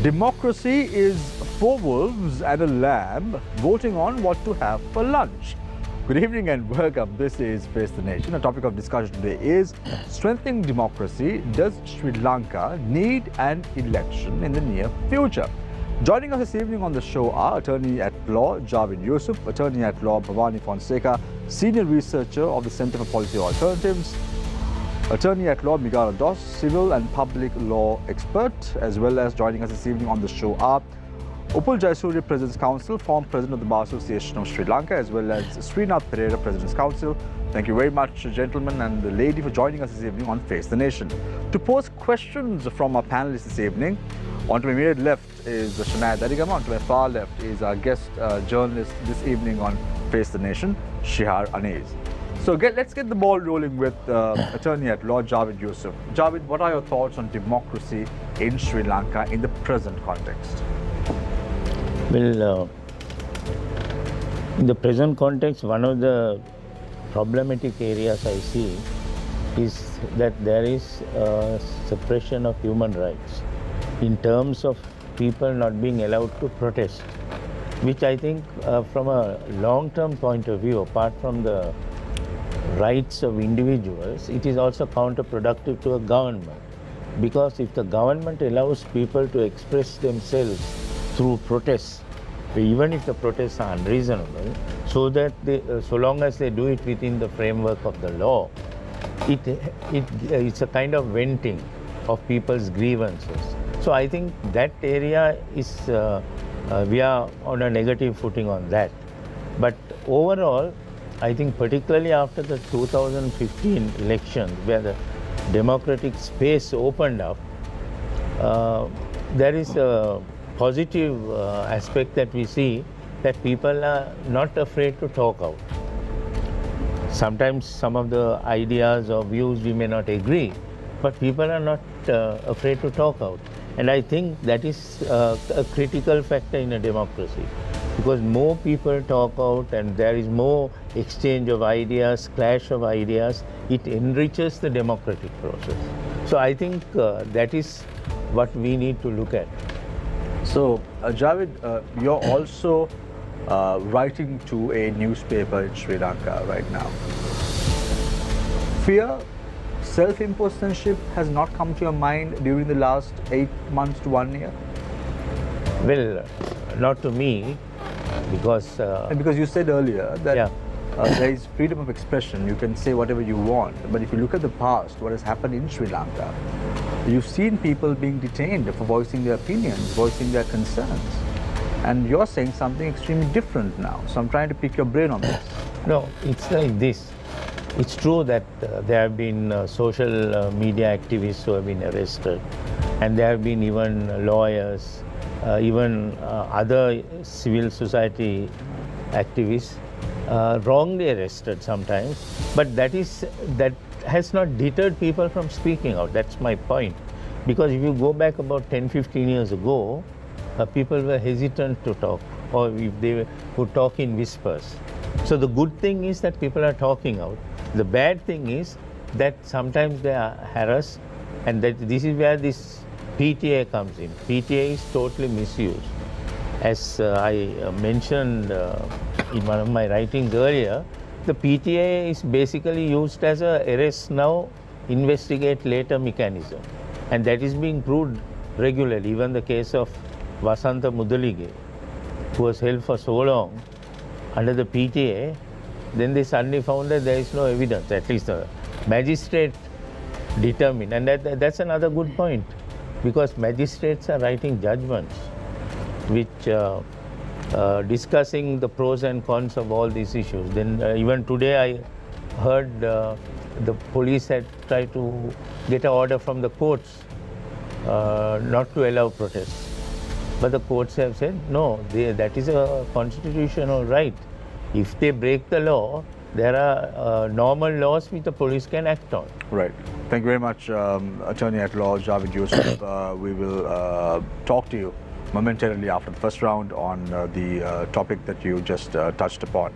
Democracy is four wolves and a lamb voting on what to have for lunch. Good evening and welcome. This is Face the Nation. The topic of discussion today is strengthening democracy. Does Sri Lanka need an election in the near future? Joining us this evening on the show are Attorney at Law Javed Yusuf, Attorney at Law Bhavani Fonseca, Senior Researcher of the Centre for Policy Alternatives, Attorney at Law Migara Dos, Civil and Public Law Expert, as well as joining us this evening on the show are Upul Jayasuriya, President's Counsel, former President of the Bar Association of Sri Lanka, as well as Srinath Pereira, President's Counsel. Thank you very much, gentlemen and the lady, for joining us this evening on Face the Nation. To pose questions from our panelists this evening, on to my immediate left is Shania Darigama, on to my far left is our guest journalist this evening on Face the Nation, Shihar Anez. So let's get the ball rolling with Attorney at Law Javed Yusuf. Javed, what are your thoughts on democracy in Sri Lanka in the present context? Well, in the present context, one of the problematic areas I see is that there is suppression of human rights in terms of people not being allowed to protest, which I think from a long-term point of view, apart from the rights of individuals, it is also counterproductive to a government, because if the government allows people to express themselves through protests, even if the protests are unreasonable, so that so long as they do it within the framework of the law, it's a kind of venting of people's grievances. So I think that area is we are on a negative footing on that. But overall, I think particularly after the 2015 election, where the democratic space opened up, there is a positive aspect that we see, that people are not afraid to talk out. Sometimes some of the ideas or views we may not agree, but people are not afraid to talk out. And I think that is a critical factor in a democracy, because more people talk out and there is more exchange of ideas, clash of ideas, it enriches the democratic process. So I think that is what we need to look at. So, Javed, you're also writing to a newspaper in Sri Lanka right now. Fear, self-imposed censorship has not come to your mind during the last 8 months to 1 year? Well, not to me, because... because you said earlier that there is freedom of expression, you can say whatever you want, but if you look at the past, what has happened in Sri Lanka, you've seen people being detained for voicing their opinions, voicing their concerns, and you're saying something extremely different now. So I'm trying to pick your brain on this. No, it's like this. It's true that there have been social media activists who have been arrested, and there have been even lawyers, even other civil society activists wrongly arrested sometimes, but that has not deterred people from speaking out. That's my point. Because if you go back about 10-15 years ago, people were hesitant to talk, or if they would talk in whispers. So the good thing is that people are talking out. The bad thing is that sometimes they are harassed, and that this is where this PTA comes in. PTA is totally misused. As I mentioned in one of my writings earlier, the PTA is basically used as a arrest now, investigate later mechanism. And that is being proved regularly. Even the case of Vasantha Mudalige, who was held for so long under the PTA, then they suddenly found that there is no evidence, at least the magistrate determined. And that's another good point, because magistrates are writing judgments which discussing the pros and cons of all these issues. Then even today I heard the police had tried to get an order from the courts not to allow protests. But the courts have said, no, that is a constitutional right. If they break the law, there are normal laws which the police can act on. Right. Thank you very much, Attorney at Law Javed Yusuf. We will talk to you momentarily after the first round on the topic that you just touched upon.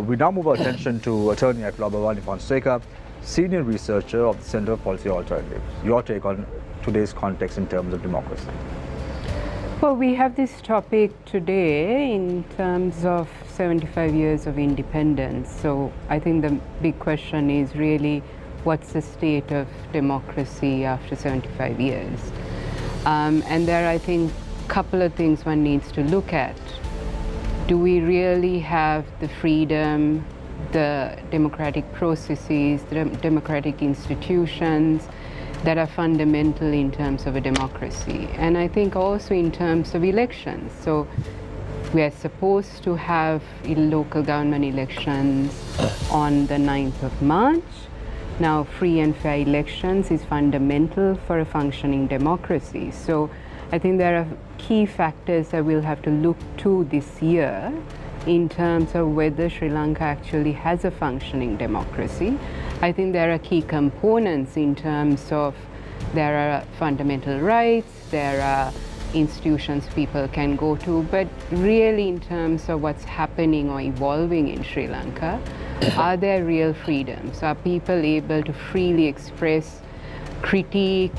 We now move our attention to Attorney at Law Bhavani Fonseca, Senior Researcher of the Centre for Policy Alternatives. Your take on today's context in terms of democracy. Well, we have this topic today in terms of 75 years of independence. So I think the big question is really what's the state of democracy after 75 years? And there, I think, a couple of things one needs to look at. Do we really have the freedom, the democratic processes, the democratic institutions that are fundamental in terms of a democracy? And I think also in terms of elections. So we are supposed to have local government elections on the 9th of March. Now, free and fair elections is fundamental for a functioning democracy. So I think there are key factors that we'll have to look to this year in terms of whether Sri Lanka actually has a functioning democracy. I think there are key components in terms of there are fundamental rights, there are institutions people can go to, but really in terms of what's happening or evolving in Sri Lanka, are there real freedoms? Are people able to freely express, critique,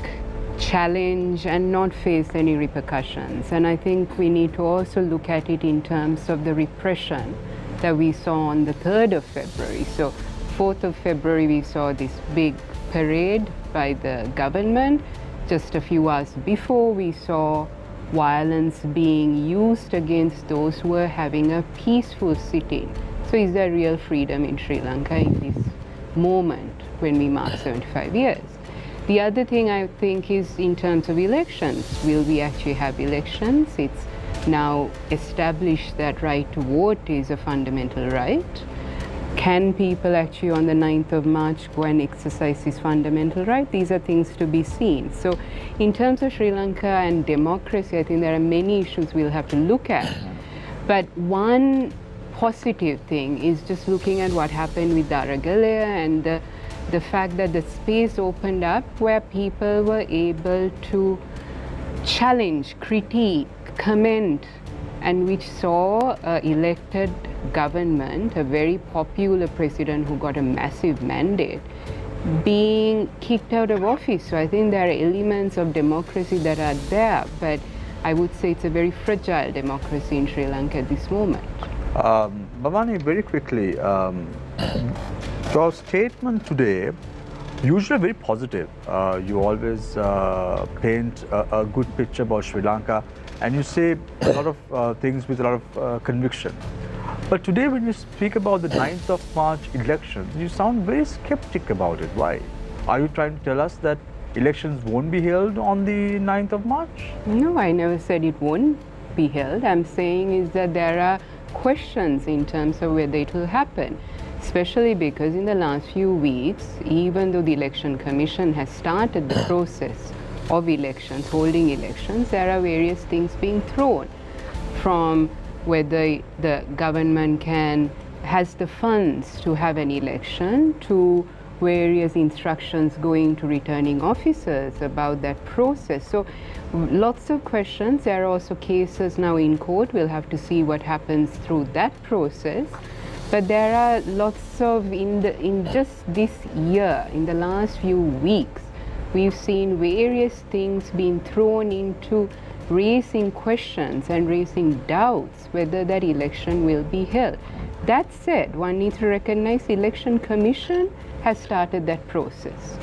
challenge, and not face any repercussions? And I think we need to also look at it in terms of the repression that we saw on the 3rd of February. So 4th of February, we saw this big parade by the government. Just a few hours before, we saw violence being used against those who were having a peaceful sit-in. So is there real freedom in Sri Lanka in this moment when we mark 75 years? The other thing I think is in terms of elections. Will we actually have elections? It's now established that right to vote is a fundamental right. Can people actually on the 9th of March go and exercise this fundamental right? These are things to be seen. So in terms of Sri Lanka and democracy, I think there are many issues we'll have to look at. But one positive thing is just looking at what happened with Daragalaya and the fact that the space opened up where people were able to challenge, critique, comment, and which saw elected government, a very popular president who got a massive mandate, being kicked out of office. So I think there are elements of democracy that are there, but I would say it's a very fragile democracy in Sri Lanka at this moment. Bhavani, very quickly, your statement today, usually very positive. You always paint a good picture about Sri Lanka, and you say a lot of things with a lot of conviction. But today when you speak about the 9th of March elections, you sound very skeptic about it. Why? Are you trying to tell us that elections won't be held on the 9th of March? No, I never said it won't be held. I'm saying is that there are questions in terms of whether it will happen, especially because in the last few weeks, even though the Election Commission has started the process of elections, holding elections, there are various things being thrown, from whether the government has the funds to have an election, to various instructions going to returning officers about that process. So lots of questions. There are also cases now in court. We'll have to see what happens through that process. But there are lots of, in just this year, in the last few weeks, we've seen various things being thrown into raising questions and raising doubts whether that election will be held. That said, one needs to recognize the Election Commission has started that process.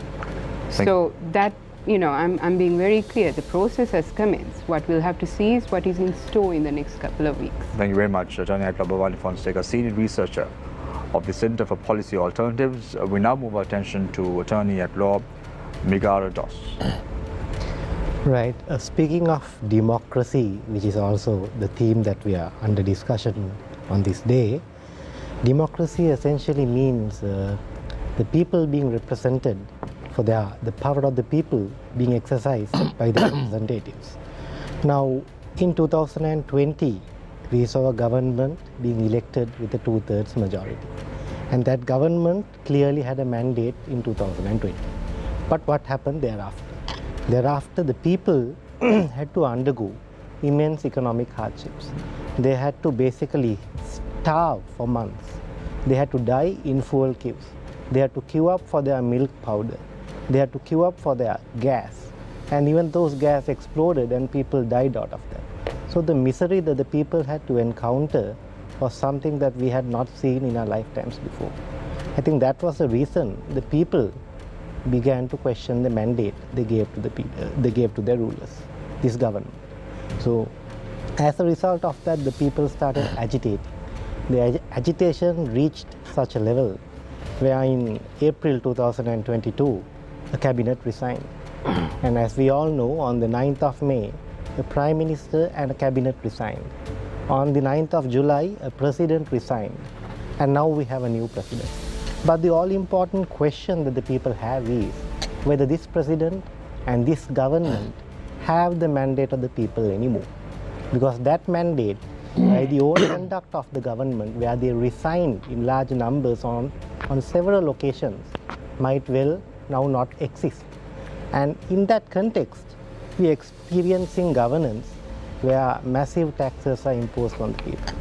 So that, I'm being very clear, the process has commenced. What we'll have to see is what is in store in the next couple of weeks. Thank you very much, Attorney at Law Bhavani Fonseca, Senior Researcher of the Center for Policy Alternatives. We now move our attention to Attorney at Law Migara Dos. Right. Speaking of democracy, which is also the theme that we are under discussion on this day, democracy essentially means the people being represented for the power of the people being exercised by the representatives. Now, in 2020, we saw a government being elected with a 2/3 majority. And that government clearly had a mandate in 2020. But what happened thereafter? Thereafter, the people had to undergo immense economic hardships. They had to basically starve for months. They had to die in fuel queues. They had to queue up for their milk powder. They had to queue up for their gas. And even those gas exploded and people died out of that. So the misery that the people had to encounter was something that we had not seen in our lifetimes before. I think that was the reason the people began to question the mandate they gave to their rulers, this government. So as a result of that, the people started agitating. The agitation reached such a level where in April 2022, the cabinet resigned. And as we all know, on the 9th of May, the Prime Minister and a cabinet resigned. On the 9th of July, a president resigned. And now we have a new president. But the all-important question that the people have is whether this president and this government have the mandate of the people anymore. Because that mandate, by the own conduct of the government, where they resigned in large numbers on several occasions, might well now not exist. And in that context, we are experiencing governance where massive taxes are imposed on the people,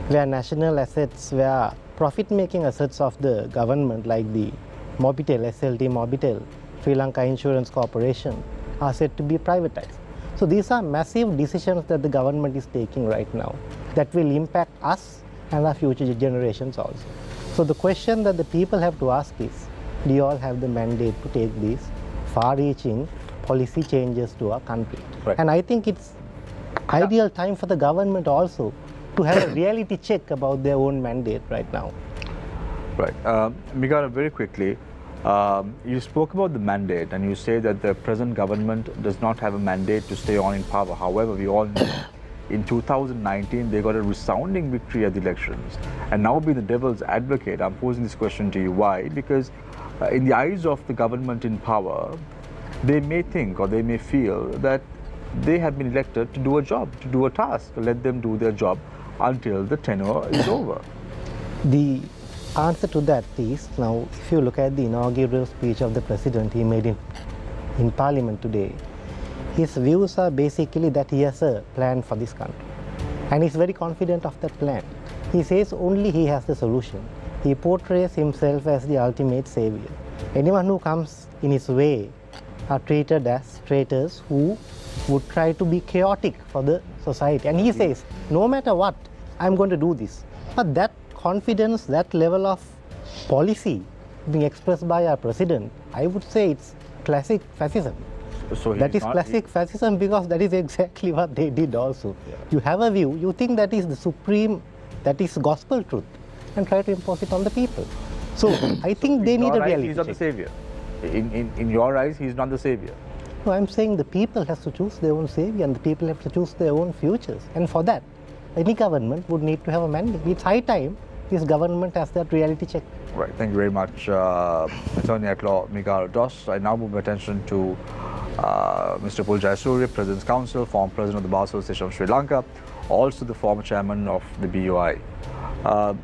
where national assets, where profit-making assets of the government like the Mobitel, SLT Mobitel, Sri Lanka Insurance Corporation are said to be privatized. So these are massive decisions that the government is taking right now that will impact us and our future generations also. So the question that the people have to ask is, do you all have the mandate to take these far-reaching policy changes to our country? Right. And I think it's ideal time for the government also to have a reality check about their own mandate right now. Right. Megara, very quickly, you spoke about the mandate and you say that the present government does not have a mandate to stay on in power. However, we all know in 2019 they got a resounding victory at the elections. And now being the devil's advocate, I'm posing this question to you. Why? Because in the eyes of the government in power, they may think or they may feel that they have been elected to do a job, to do a task. Let them do their job until the tenure is over. The answer to that is, now if you look at the inaugural speech of the president he made in parliament today, his views are basically that he has a plan for this country. And he's very confident of that plan. He says only he has the solution. He portrays himself as the ultimate savior. Anyone who comes in his way are treated as traitors who would try to be chaotic for the society. And he says, no matter what, I'm going to do this. But that confidence, that level of policy being expressed by our president, I would say it's classic fascism. So that is classic fascism because that is exactly what they did also. Yeah. You have a view, you think that is the supreme, that is gospel truth, and try to impose it on the people. So I think they need a reality check. He's not the savior. In your eyes, he's not the savior. No, I'm saying the people have to choose their own savior and the people have to choose their own futures. And for that, any government would need to have a mandate. It's high time this government has that reality check. Right. Thank you very much, Attorney at Law Megara Dos. I now move my attention to Mr. Pul Jayasuriya, President's Counsel, former President of the Bar Association of Sri Lanka, also the former Chairman of the BOI.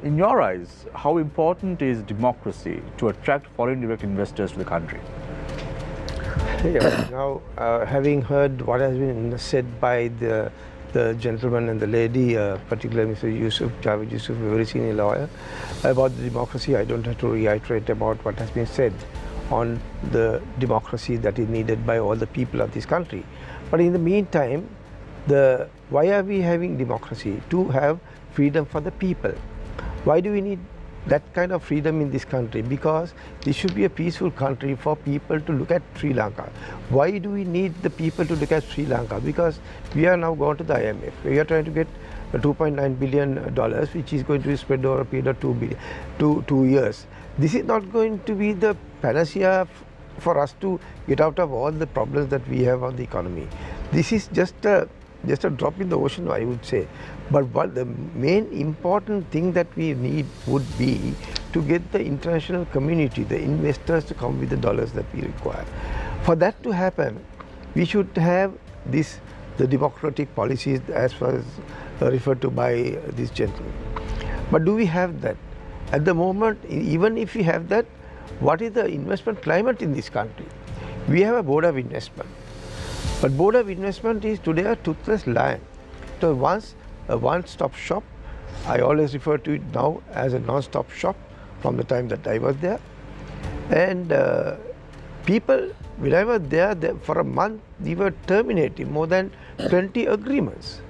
In your eyes, how important is democracy to attract foreign direct investors to the country? Yeah, now, having heard what has been said by the gentleman and the lady, particularly Mr. Javed Yusuf, a very senior lawyer, about the democracy, I don't have to reiterate about what has been said on the democracy that is needed by all the people of this country. But in the meantime, why are we having democracy? To have freedom for the people. Why do we need that kind of freedom in this country? Because this should be a peaceful country for people to look at Sri Lanka. Why do we need the people to look at Sri Lanka? Because we are now going to the IMF. We are trying to get $2.9 billion, which is going to be spread over a period of 2 years. This is not going to be the panacea for us to get out of all the problems that we have on the economy. This is just a drop in the ocean, I would say. But what the main important thing that we need would be to get the international community, the investors, to come with the dollars that we require. For that to happen, we should have the democratic policies as far as referred to by this gentleman. But do we have that? At the moment, even if we have that, what is the investment climate in this country? We have a board of investment. But board of investment is today a toothless lion. So once a one-stop shop, I always refer to it now as a non-stop shop from the time that I was there. And people, when I was there for a month, they were terminating more than 20 agreements.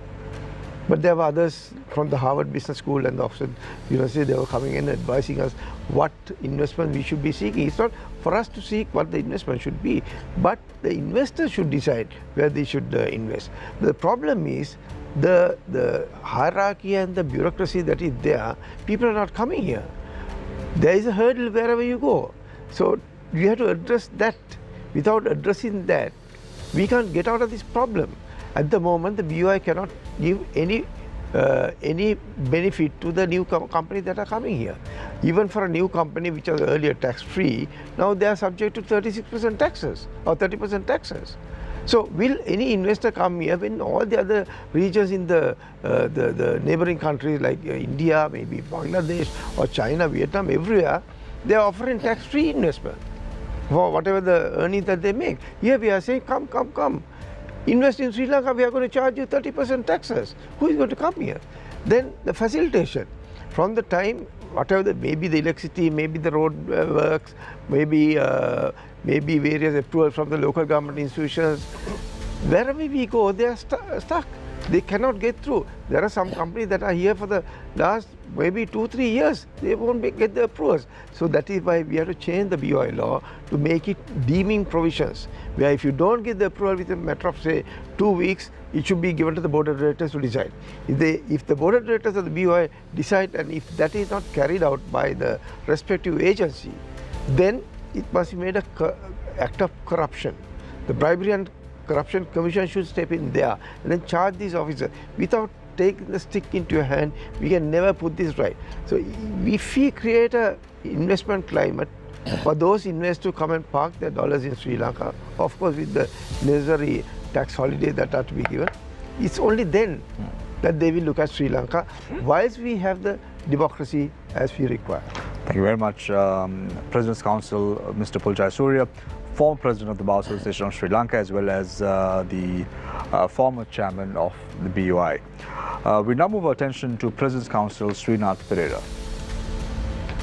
But there were others from the Harvard Business School and the Oxford University, they were coming in advising us what investment we should be seeking. It's not for us to seek what the investment should be, but the investors should decide where they should invest. The problem is the hierarchy and the bureaucracy that is there, people are not coming here. There is a hurdle wherever you go. So we have to address that. Without addressing that, we can't get out of this problem. At the moment, the BOI cannot give any benefit to the new companies that are coming here. Even for a new company which was earlier tax-free, now they are subject to 36% taxes or 30% taxes. So will any investor come here when all the other regions in the neighboring countries like India, maybe Bangladesh or China, Vietnam, everywhere, they are offering tax-free investment for whatever the earnings that they make. Here we are saying, come. Invest in Sri Lanka, we are going to charge you 30% taxes. Who is going to come here? Then the facilitation. From the time, whatever, maybe the electricity, maybe the road works, maybe various approvals from the local government institutions. Wherever we go, they are stuck. They cannot get through. There are some companies that are here for the last maybe 2-3 years. They won't get the approvals. So that is why we have to change the BOI law to make it deeming provisions, where if you don't get the approval within a matter of, say, 2 weeks, it should be given to the board of directors to decide. If the board of directors of the BOI decide, and if that is not carried out by the respective agency, then it must be made an act of corruption. The Bribery and Corruption Commission should step in there and then charge these officers. Without taking the stick into your hand, we can never put this right. So if we create an investment climate for those investors to come and park their dollars in Sri Lanka, of course with the necessary tax holidays that are to be given, it's only then that they will look at Sri Lanka, whilst we have the democracy as we require. Thank you very much, President's Council, Mr. Pulchai Surya, former President of the Bar Association of Sri Lanka, as well as the former Chairman of the BOI. We now move our attention to President's Council, Srinath Pereira.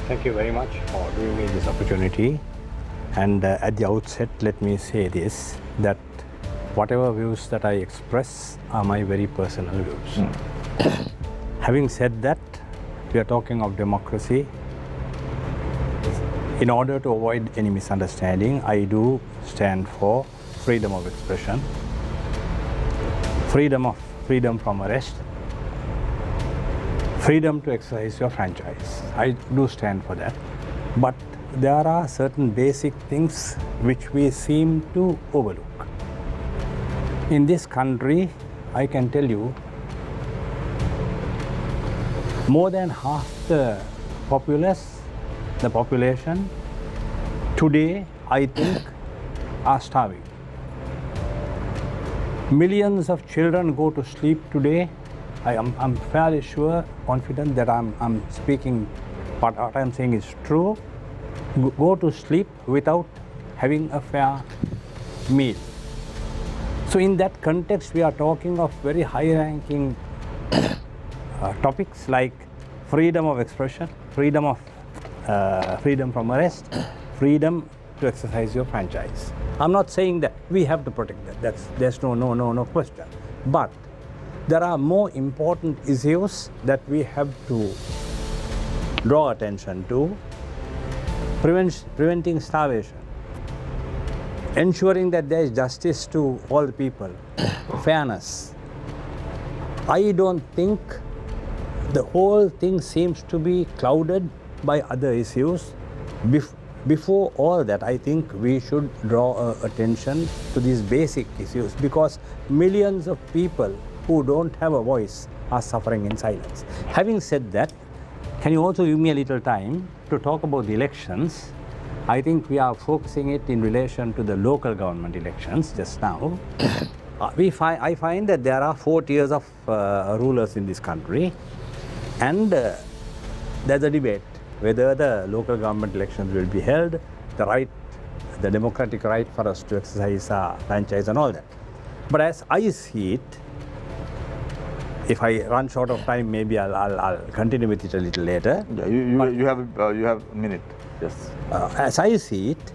Thank you very much for giving me this opportunity. And at the outset, let me say this, that whatever views that I express are my very personal views. Having said that, we are talking of democracy. In order to avoid any misunderstanding, I do stand for freedom of expression, freedom from arrest, freedom to exercise your franchise. I do stand for that. But there are certain basic things which we seem to overlook. In this country, I can tell you, more than half the population today, I think, are starving. Millions of children go to sleep today. I'm fairly sure, confident that I'm speaking, what I'm saying is true. Go to sleep without having a fair meal. So in that context, we are talking of very high-ranking topics like freedom of expression, freedom from arrest, freedom to exercise your franchise. I'm not saying that we have to protect that. There's no question. But there are more important issues that we have to draw attention to. Preventing starvation, ensuring that there is justice to all the people, fairness. I don't think the whole thing seems to be clouded by other issues. Before all that, I think we should draw attention to these basic issues, because millions of people who don't have a voice are suffering in silence. Having said that, can you also give me a little time to talk about the elections? I think we are focusing it in relation to the local government elections just now. I find that there are 4 tiers of rulers in this country, and there's a debate whether the local government elections will be held, the democratic right for us to exercise our franchise and all that. But as I see it, if I run short of time, maybe I'll continue with it a little later. Yeah, you have a minute. Yes. As I see it,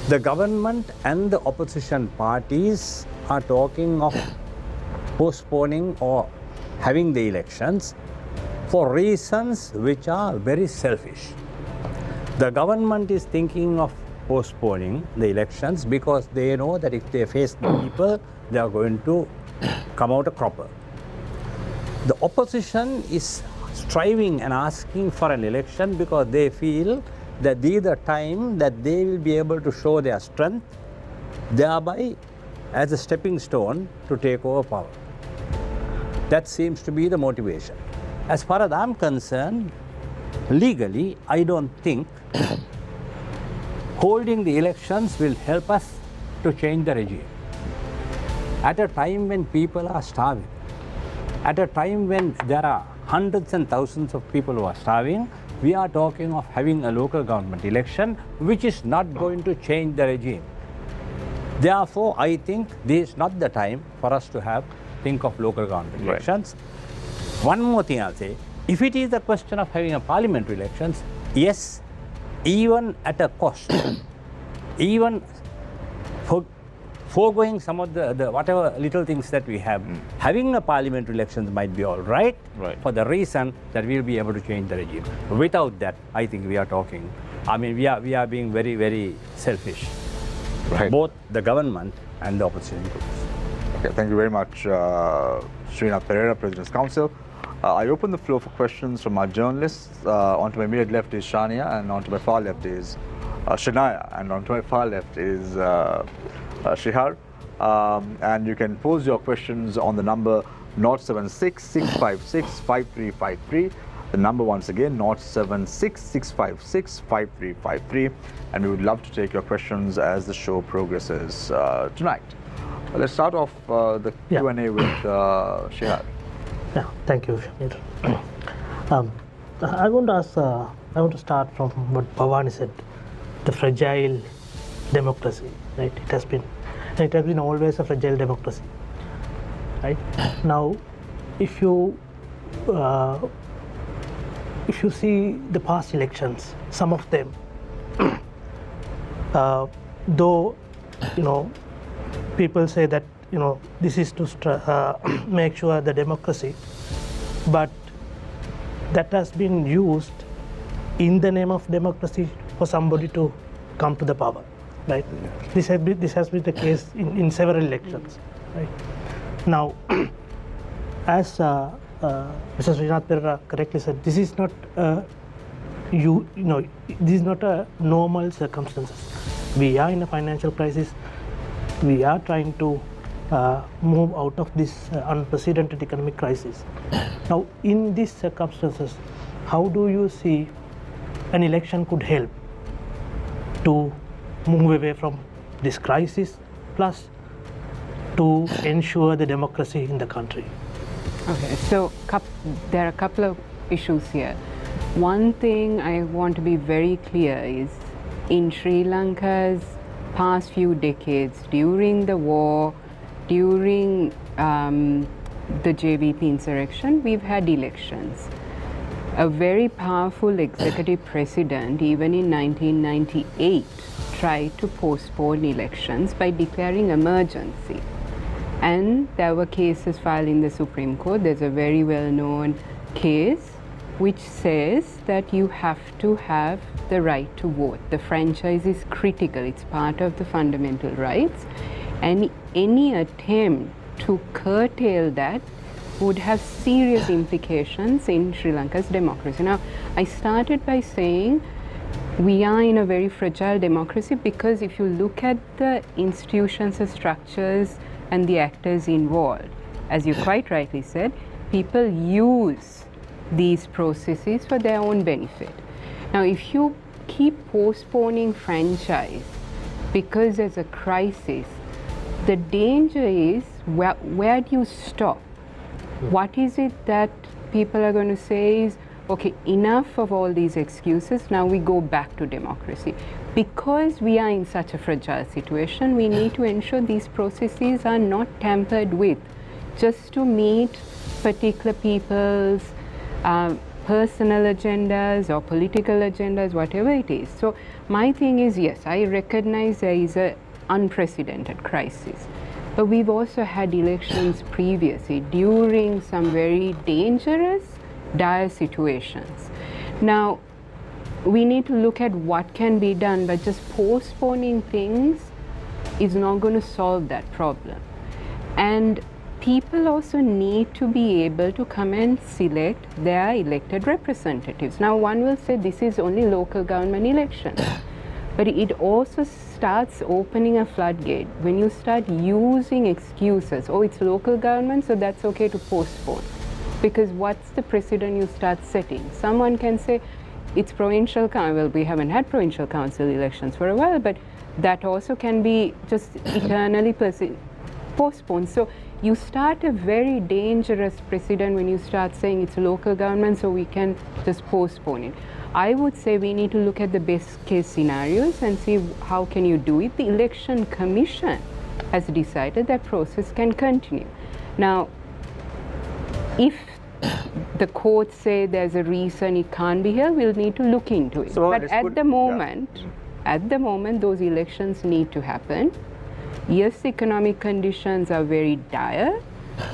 the government and the opposition parties are talking of postponing or having the elections for reasons which are very selfish. The government is thinking of postponing the elections because they know that if they face the people, they are going to come out a cropper. The opposition is striving and asking for an election because they feel that this is the time that they will be able to show their strength, thereby as a stepping stone to take over power. That seems to be the motivation. As far as I'm concerned, legally, I don't think holding the elections will help us to change the regime. At a time when people are starving, at a time when there are hundreds and thousands of people who are starving, we are talking of having a local government election which is not going to change the regime. Therefore, I think this is not the time for us to think of local government elections. One more thing I'll say, if it is a question of having a parliamentary elections, yes, even at a cost, even foregoing some of the whatever little things that we have, having a parliamentary elections might be all right, for the reason that we'll be able to change the regime. Without that, I think we are talking, I mean, we are being very, very selfish, both the government and the opposition groups. Okay, thank you very much, Srinath Pereira, President's Council. I open the floor for questions from our journalists. Onto my immediate left is Shania, and onto my far left is Shanaya, and onto my far left is Shihar. And you can pose your questions on the number 076-656-5353. The number once again, 076-656-5353. And we would love to take your questions as the show progresses tonight. Let's start off the Q&A with Shihar. Yeah, thank you, Shamir. I want to start from what Bhavani said, the fragile democracy, right? It has been always a fragile democracy, right? Now, if you see the past elections, some of them, though, people say that this is to make sure the democracy, but that has been used in the name of democracy for somebody to come to the power, right? This has been the case in several elections, right? Now, as Mr. Srinath Pereira correctly said, this is not this is not a normal circumstances. We are in a financial crisis. We are trying to move out of this unprecedented economic crisis. Now, in these circumstances, how do you see an election could help to move away from this crisis, plus to ensure the democracy in the country? Okay, so there are a couple of issues here. One thing I want to be very clear is, in Sri Lanka's past few decades, during the war, during the JVP insurrection, we've had elections. A very powerful executive president, even in 1998, tried to postpone elections by declaring emergency. And there were cases filed in the Supreme Court. There's a very well-known case which says that you have to have the right to vote. The franchise is critical. It's part of the fundamental rights. And any attempt to curtail that would have serious implications in Sri Lanka's democracy. Now, I started by saying we are in a very fragile democracy because if you look at the institutions and structures and the actors involved, as you quite rightly said, people use these processes for their own benefit. Now, if you keep postponing franchise because there's a crisis, the danger is where do you stop? What is it that people are going to say is, okay, enough of all these excuses, now we go back to democracy. Because we are in such a fragile situation, we need to ensure these processes are not tampered with just to meet particular people's personal agendas or political agendas, whatever it is. So my thing is, yes, I recognize there is an unprecedented crisis. But we've also had elections previously during some very dangerous, dire situations. Now, we need to look at what can be done, but just postponing things is not going to solve that problem. And people also need to be able to come and select their elected representatives. Now, one will say this is only local government elections, but it also starts opening a floodgate when you start using excuses. Oh, it's local government, so that's okay to postpone. Because what's the precedent you start setting? Someone can say, it's provincial council. Well, we haven't had provincial council elections for a while, but that also can be just eternally postponed. So you start a very dangerous precedent when you start saying it's local government, so we can just postpone it. I would say we need to look at the best case scenarios and see how can you do it. The Election Commission has decided that process can continue. Now, if the courts say there's a reason it can't be held, we'll need to look into it. So but at the moment, those elections need to happen. Yes, economic conditions are very dire,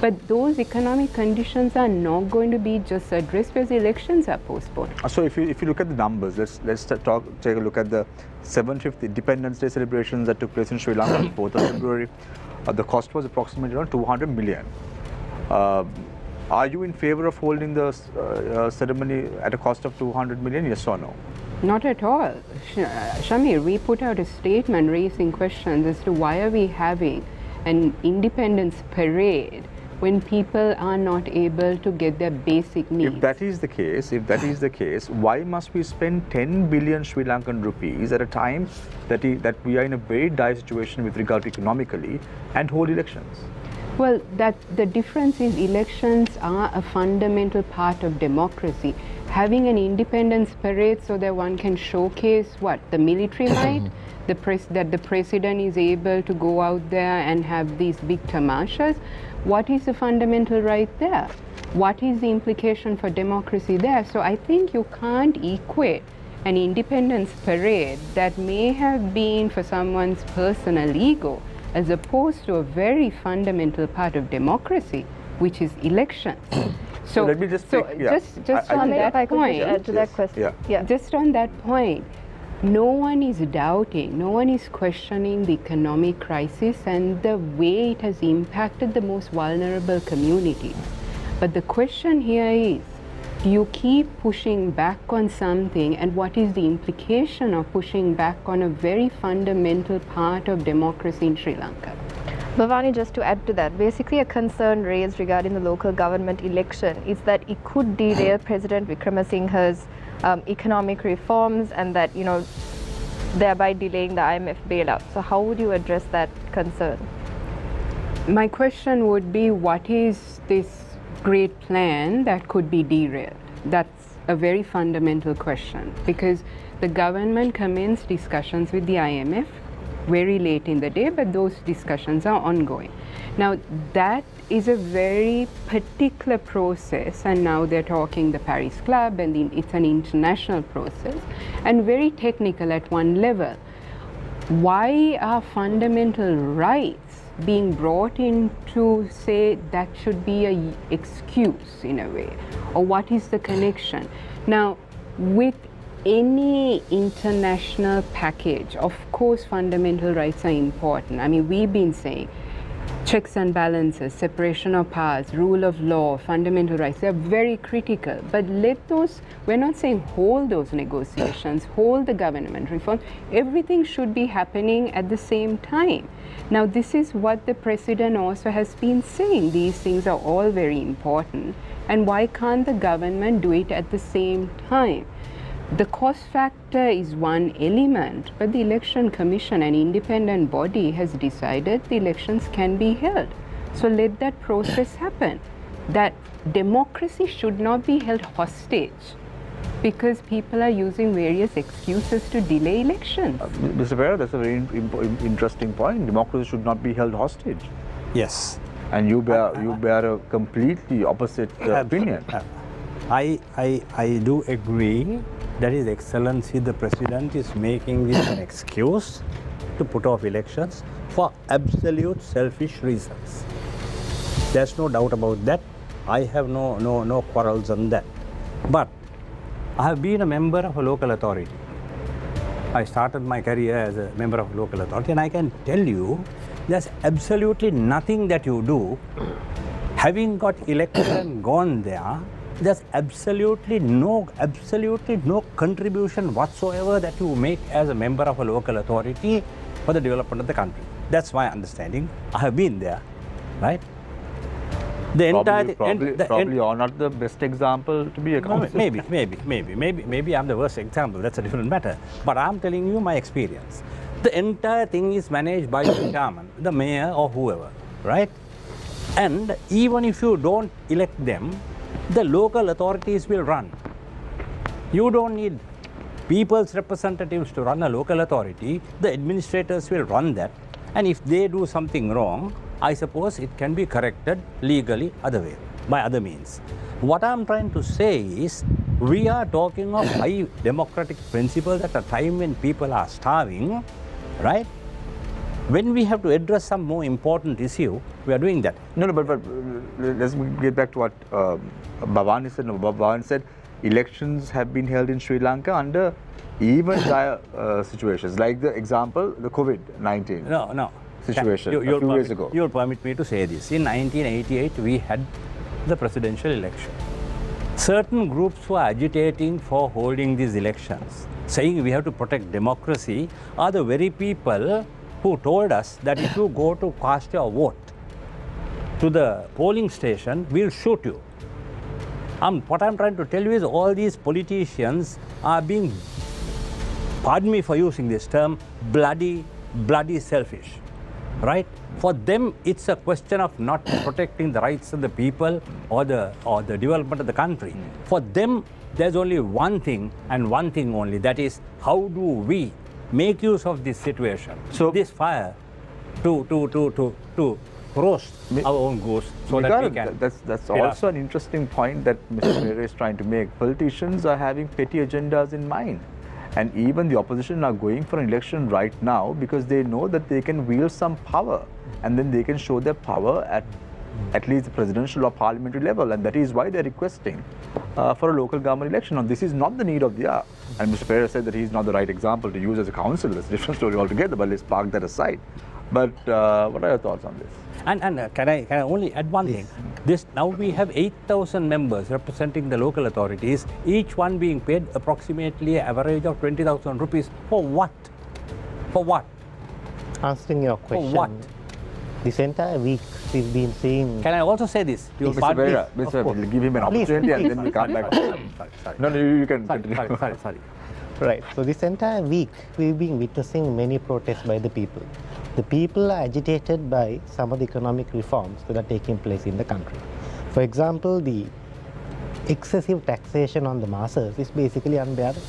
but those economic conditions are not going to be just addressed because elections are postponed. So if you look at the numbers, let's take a look at the 75th Independence Day celebrations that took place in Sri Lanka on 4th of February. The cost was approximately around 200 million. Are you in favor of holding the ceremony at a cost of 200 million, yes or no? Not at all. Shamir, we put out a statement raising questions as to why are we having an independence parade when people are not able to get their basic needs. If that is the case, why must we spend 10 billion Sri Lankan rupees at a time that we are in a very dire situation with regard to economically and hold elections? Well, the difference is elections are a fundamental part of democracy. Having an independence parade so that one can showcase what? The military might, that the president is able to go out there and have these big tamashas. What is the fundamental right there? What is the implication for democracy there? So I think you can't equate an independence parade that may have been for someone's personal ego as opposed to a very fundamental part of democracy, which is elections. So let me just on that point, add to that question. Yeah. Just on that point, no one is doubting, no one is questioning the economic crisis and the way it has impacted the most vulnerable communities. But the question here is, do you keep pushing back on something, and what is the implication of pushing back on a very fundamental part of democracy in Sri Lanka? Bhavani, just to add to that, basically a concern raised regarding the local government election is that it could derail President Wickremesinghe's economic reforms and that, thereby delaying the IMF bailout. So how would you address that concern? My question would be, what is this great plan that could be derailed? That's a very fundamental question, because the government commenced discussions with the IMF very late in the day, but those discussions are ongoing. Now, that is a very particular process, and now they're talking the Paris Club, and it's an international process, and very technical at one level. Why are fundamental rights being brought in to say that should be an excuse in a way? Or what is the connection? Now, with any international package, of course, fundamental rights are important. I mean, we've been saying checks and balances, separation of powers, rule of law, fundamental rights, they're very critical. But let those, we're not saying hold those negotiations, hold the government reform. Everything should be happening at the same time. Now, this is what the president also has been saying. These things are all very important. And why can't the government do it at the same time? The cost factor is one element, but the Election Commission, an independent body, has decided the elections can be held. So let that process happen. That democracy should not be held hostage because people are using various excuses to delay elections. Mr. Pereira, that's a very interesting point. Democracy should not be held hostage. Yes. And you bear a completely opposite opinion. I do agree. That is Excellency, the President is making this an excuse to put off elections. for absolute selfish reasons. There's no doubt about that. I have no quarrels on that. But I have been a member of a local authority. I started my career as a member of a local authority, and I can tell you there's absolutely nothing that you do, having got elected and gone there, there's absolutely no contribution whatsoever that you make as a member of a local authority for the development of the country. That's my understanding. I have been there, right? The Probably you're not the best example to be a councillor. Maybe I'm the worst example. That's a different matter. But I'm telling you my experience. The entire thing is managed by the chairman, the mayor or whoever, right? And even if you don't elect them, the local authorities will run. You don't need people's representatives to run a local authority. The administrators will run that. And if they do something wrong, I suppose it can be corrected legally by other means. What I'm trying to say is, we are talking of high democratic principles at a time when people are starving, right? When we have to address some more important issue, we are doing that. No, but let's get back to what Bhavani said. No, Bhavani said elections have been held in Sri Lanka under even dire situations, like the example, the COVID-19. No. Situation a few years ago. You'll permit me to say this. In 1988, we had the presidential election. Certain groups were agitating for holding these elections, saying we have to protect democracy, are the very people who told us that if you go to cast your vote to the polling station, we'll shoot you. What I'm trying to tell you is all these politicians are being, pardon me for using this term, bloody selfish. Right? For them, it's a question of not protecting the rights of the people or the development of the country. For them, there's only one thing and one thing only. That is, how do we make use of this situation, so this fire, to roast our own ghost, so that we can. That's also an interesting point that Mr. Pereira is trying to make. Politicians are having petty agendas in mind. And even the opposition are going for an election right now because they know that they can wield some power, and then they can show their power at least the presidential or parliamentary level, and that is why they're requesting for a local government election. Now, this is not the need of the hour. And Mr. Pereira said that he's not the right example to use as a councillor. That's a different story altogether, but let's park that aside. But what are your thoughts on this? And can I only add one thing? Now we have 8,000 members representing the local authorities, each one being paid approximately an average of 20,000 rupees. For what? For what? Answering your question. For what? This entire week we've been seeing... Can I also say this? Mr. Pereira, we'll give him an opportunity and then we'll come back. Sorry. No, you can continue. Sorry. Right. So this entire week we've been witnessing many protests by the people. The people are agitated by some of the economic reforms that are taking place in the country. For example, the excessive taxation on the masses is basically unbearable.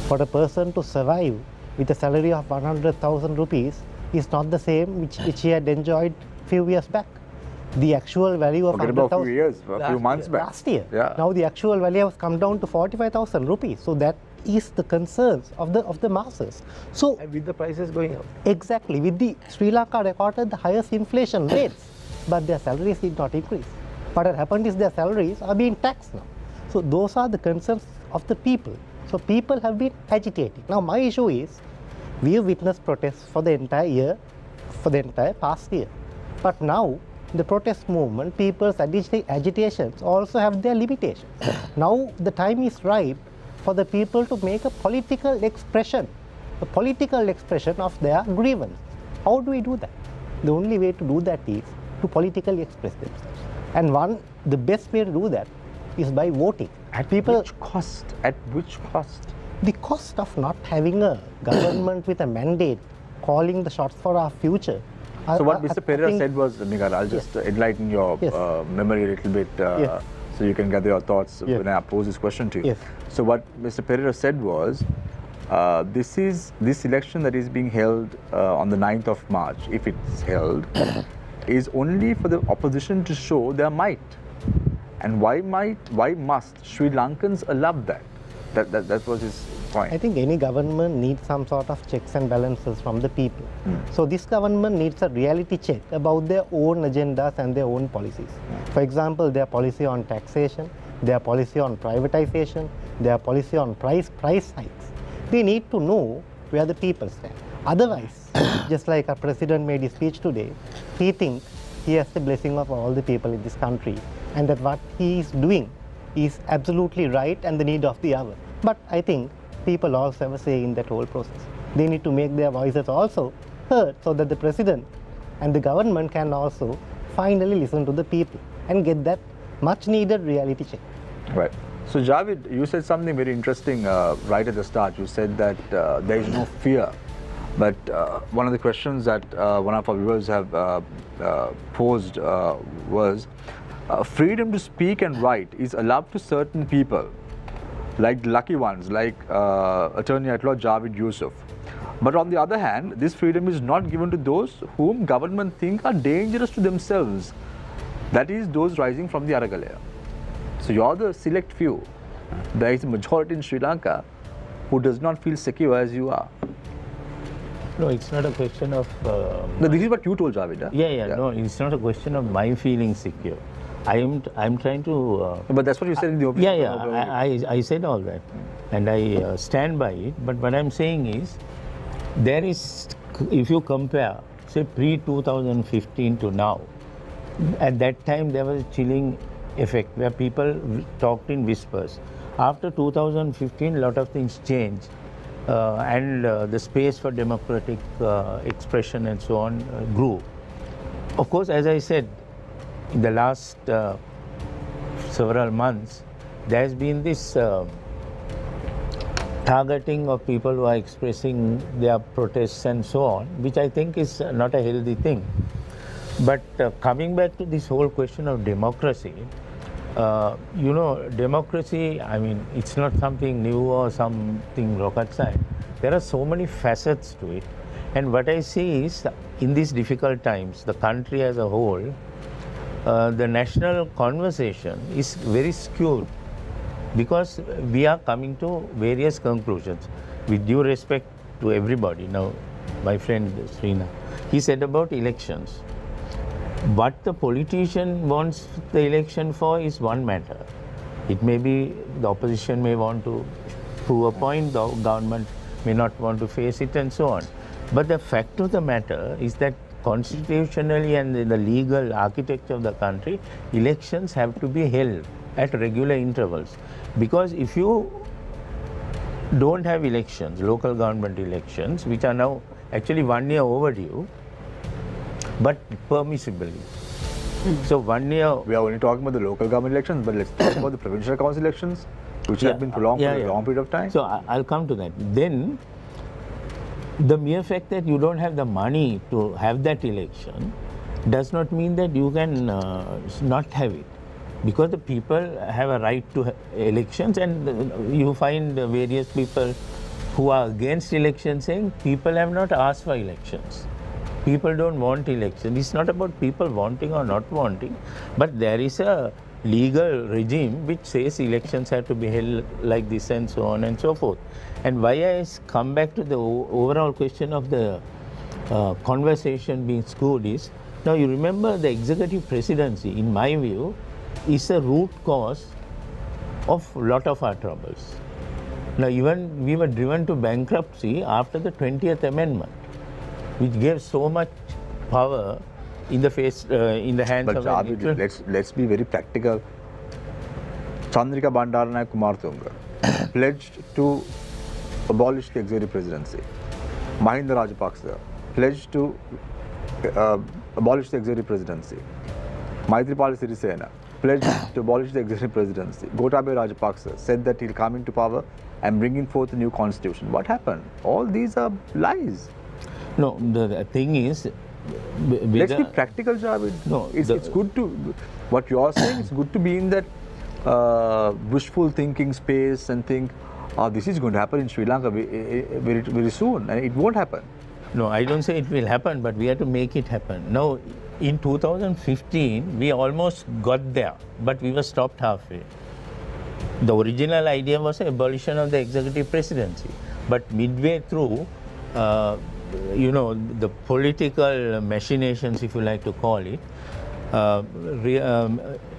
For a person to survive with a salary of 100,000 rupees is not the same which he had enjoyed a few years back. The actual value of 100,000... a few years, a few months back. Last year. Yeah. Now the actual value has come down to 45,000 rupees. So that is the concerns of the masses. So, and with the prices going up. Exactly. With the Sri Lanka recorded the highest inflation rates, but their salaries did not increase. What had happened is their salaries are being taxed now. So those are the concerns of the people. So people have been agitating. Now my issue is, we have witnessed protests for the entire year, for the entire past year. But now, the protest movement, people's agitations also have their limitations. Now the time is ripe for the people to make a political expression of their grievance. How do we do that? The only way to do that is to politically express themselves. And the best way to do that is by voting. At which cost? At which cost? The cost of not having a government with a mandate calling the shots for our future. So what Mr. Pereira said was, Nigar, I'll just enlighten your memory a little bit so you can gather your thoughts when I pose this question to you. So what Mr. Pereira said was, this election that is being held on the 9th of March, if it's held, is only for the opposition to show their might. And why must Sri Lankans allow that? That was his point. I think any government needs some sort of checks and balances from the people. So this government needs a reality check about their own agendas and their own policies. For example, their policy on taxation, their policy on privatization, their policy on price hikes. They need to know where the people stand. Otherwise, just like our president made his speech today, he thinks he has the blessing of all the people in this country and that what he is doing is absolutely right and the need of the hour. But I think people also have a say in that whole process. They need to make their voices also heard so that the president and the government can also finally listen to the people and get that much needed reality check. Right. So Javed, you said something very interesting right at the start. You said that there is no fear. But one of the questions that one of our viewers have posed was, freedom to speak and write is allowed to certain people, like the lucky ones, like Attorney at Law Javed Yusuf. But on the other hand, this freedom is not given to those whom government think are dangerous to themselves. That is, those rising from the Aragalaya. So you're the select few. There is a majority in Sri Lanka who does not feel secure as you are. No, it's not a question of... No, this is what you told Javed, huh? Yeah. No, it's not a question of my feeling secure. I'm trying to... but that's what you said in the opening. I said all that. And I stand by it. But what I'm saying is, there is, if you compare, say pre-2015 to now, at that time there was a chilling effect where people talked in whispers. After 2015, a lot of things changed. And the space for democratic expression and so on grew. Of course, as I said, in the last several months, there has been this targeting of people who are expressing their protests and so on, which I think is not a healthy thing. But coming back to this whole question of democracy, democracy, I mean, it's not something new or something rocket science. There are so many facets to it. And what I see is, in these difficult times, the country as a whole, the national conversation is very skewed because we are coming to various conclusions. With due respect to everybody, now my friend Srina, he said about elections. What the politician wants the election for is one matter. It may be the opposition may want to prove a point, the government may not want to face it and so on. But the fact of the matter is that constitutionally and in the legal architecture of the country, elections have to be held at regular intervals. Because if you don't have elections, local government elections, which are now actually 1 year overdue, but permissibly. So 1 year... We are only talking about the local government elections, but let's talk about the provincial council elections, which have been prolonged for a long period of time. So I'll come to that. Then, the mere fact that you don't have the money to have that election does not mean that you can not have it. Because the people have a right to elections, and you find various people who are against elections saying people have not asked for elections. People don't want elections. It's not about people wanting or not wanting, but there is a legal regime which says elections have to be held like this and so on and so forth. And why I come back to the overall question of the conversation being skewed is, now you remember the executive presidency, in my view, is a root cause of a lot of our troubles. Now even we were driven to bankruptcy after the 20th Amendment, which gave so much power in the hands but of... But let's be very practical. Chandrika Bandaranaike Kumartunga pledged to abolish the executive presidency. Mahinda Rajapaksa pledged to abolish the executive presidency. Maithripala Sirisena pledged to abolish the executive presidency. Gotabaya Rajapaksa said that he'll come into power and bringing forth a new constitution. What happened? All these are lies. No, the thing is... Let's be practical, Javed. No, it's good to... What you are saying, it's good to be in that wishful thinking space and think, this is going to happen in Sri Lanka very, very soon, and it won't happen. No, I don't say it will happen, but we have to make it happen. Now, in 2015, we almost got there, but we were stopped halfway. The original idea was abolition of the executive presidency, but midway through, the political machinations, if you like to call it,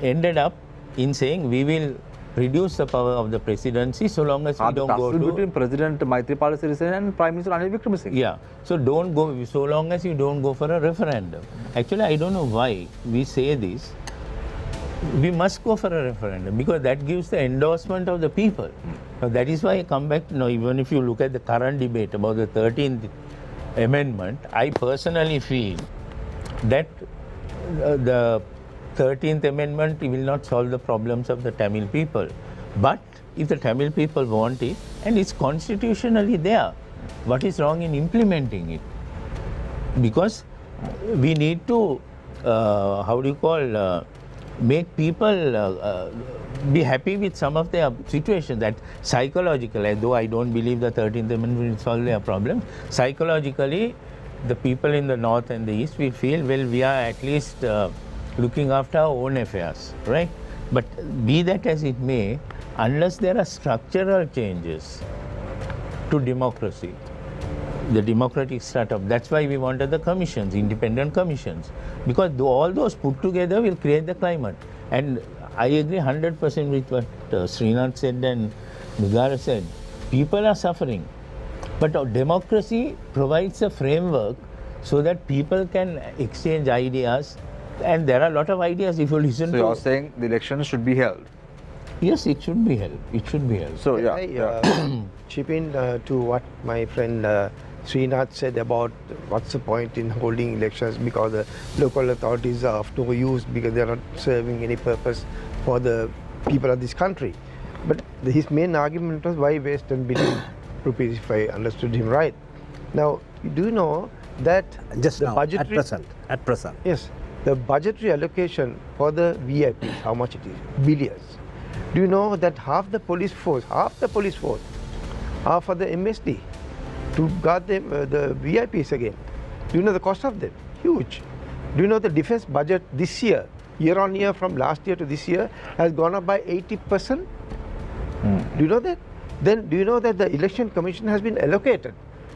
ended up in saying we will reduce the power of the presidency so long as we don't go to... between President Maithripala Sirisena and Prime Minister Ranil Wickremesinghe. Yeah, so don't go, so long as you don't go for a referendum. Actually, I don't know why we say this. We must go for a referendum because that gives the endorsement of the people. Now, that is why I come back, even if you look at the current debate about the 13th Amendment, I personally feel that the 13th Amendment will not solve the problems of the Tamil people. But if the Tamil people want it, and it's constitutionally there, what is wrong in implementing it? Because we need to, make people be happy with some of their situations, that psychologically, though I don't believe the 13th Amendment will solve their problems, psychologically, the people in the north and the east will feel, well, we are at least looking after our own affairs, right? But be that as it may, unless there are structural changes to democracy, the democratic startup, that's why we wanted the commissions, independent commissions, because all those put together will create the climate. And I agree 100% with what Srinath said and Megara said. People are suffering, but democracy provides a framework so that people can exchange ideas, and there are a lot of ideas if you listen to... So you're saying the elections should be held? Yes, it should be held. It should be held. So I chip in to what my friend Srinath said about what's the point in holding elections, because the local authorities are of no use because they are not serving any purpose for the people of this country. But his main argument was why waste 10 billion rupees, if I understood him right. Now, do you know that just the now, budgetary, at present. Yes, the budgetary allocation for the VIPs, how much it is? Billions. Do you know that half the police force are for the MSD to guard them, the VIPs again? Do you know the cost of them? Huge. Do you know the defense budget this year, year on year, from last year to this year, has gone up by 80%? Do you know that? Then do you know that the election commission has been allocated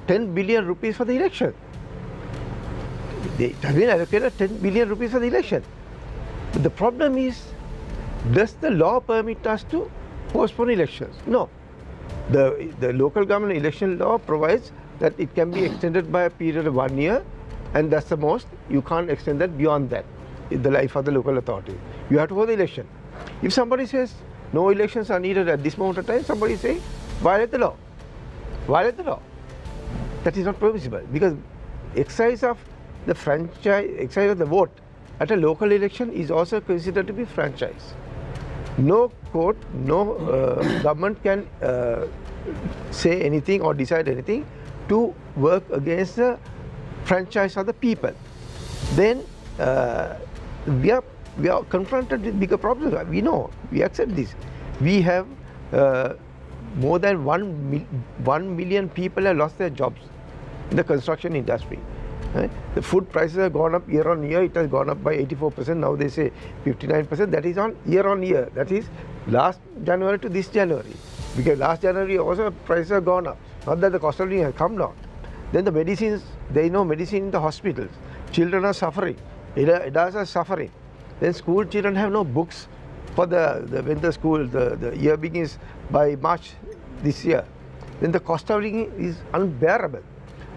10 billion rupees for the election? They have been allocated 10 billion rupees for the election. But the problem is, does the law permit us to postpone elections? No. The local government election law provides that it can be extended by a period of 1 year, and that's the most. You can't extend that beyond that in the life of the local authority. You have to hold the election. If somebody says no elections are needed at this moment of time, somebody say violate the law. Violate the law. That is not permissible, because exercise of the franchise, exercise of the vote at a local election is also considered to be franchise. No court, no government can say anything or decide anything to work against the franchise of the people. Then we are confronted with bigger problems. We know, we accept this. We have more than 1 million people have lost their jobs in the construction industry. Right? The food prices have gone up year on year. It has gone up by 84%. Now they say 59%. That is on year. That is last January to this January. Because last January also prices have gone up. Not that the cost of living has come down. Then the medicines, there is no medicine in the hospitals. Children are suffering. Adults are suffering. Then school children have no books for when the year begins by March this year. Then the cost of living is unbearable.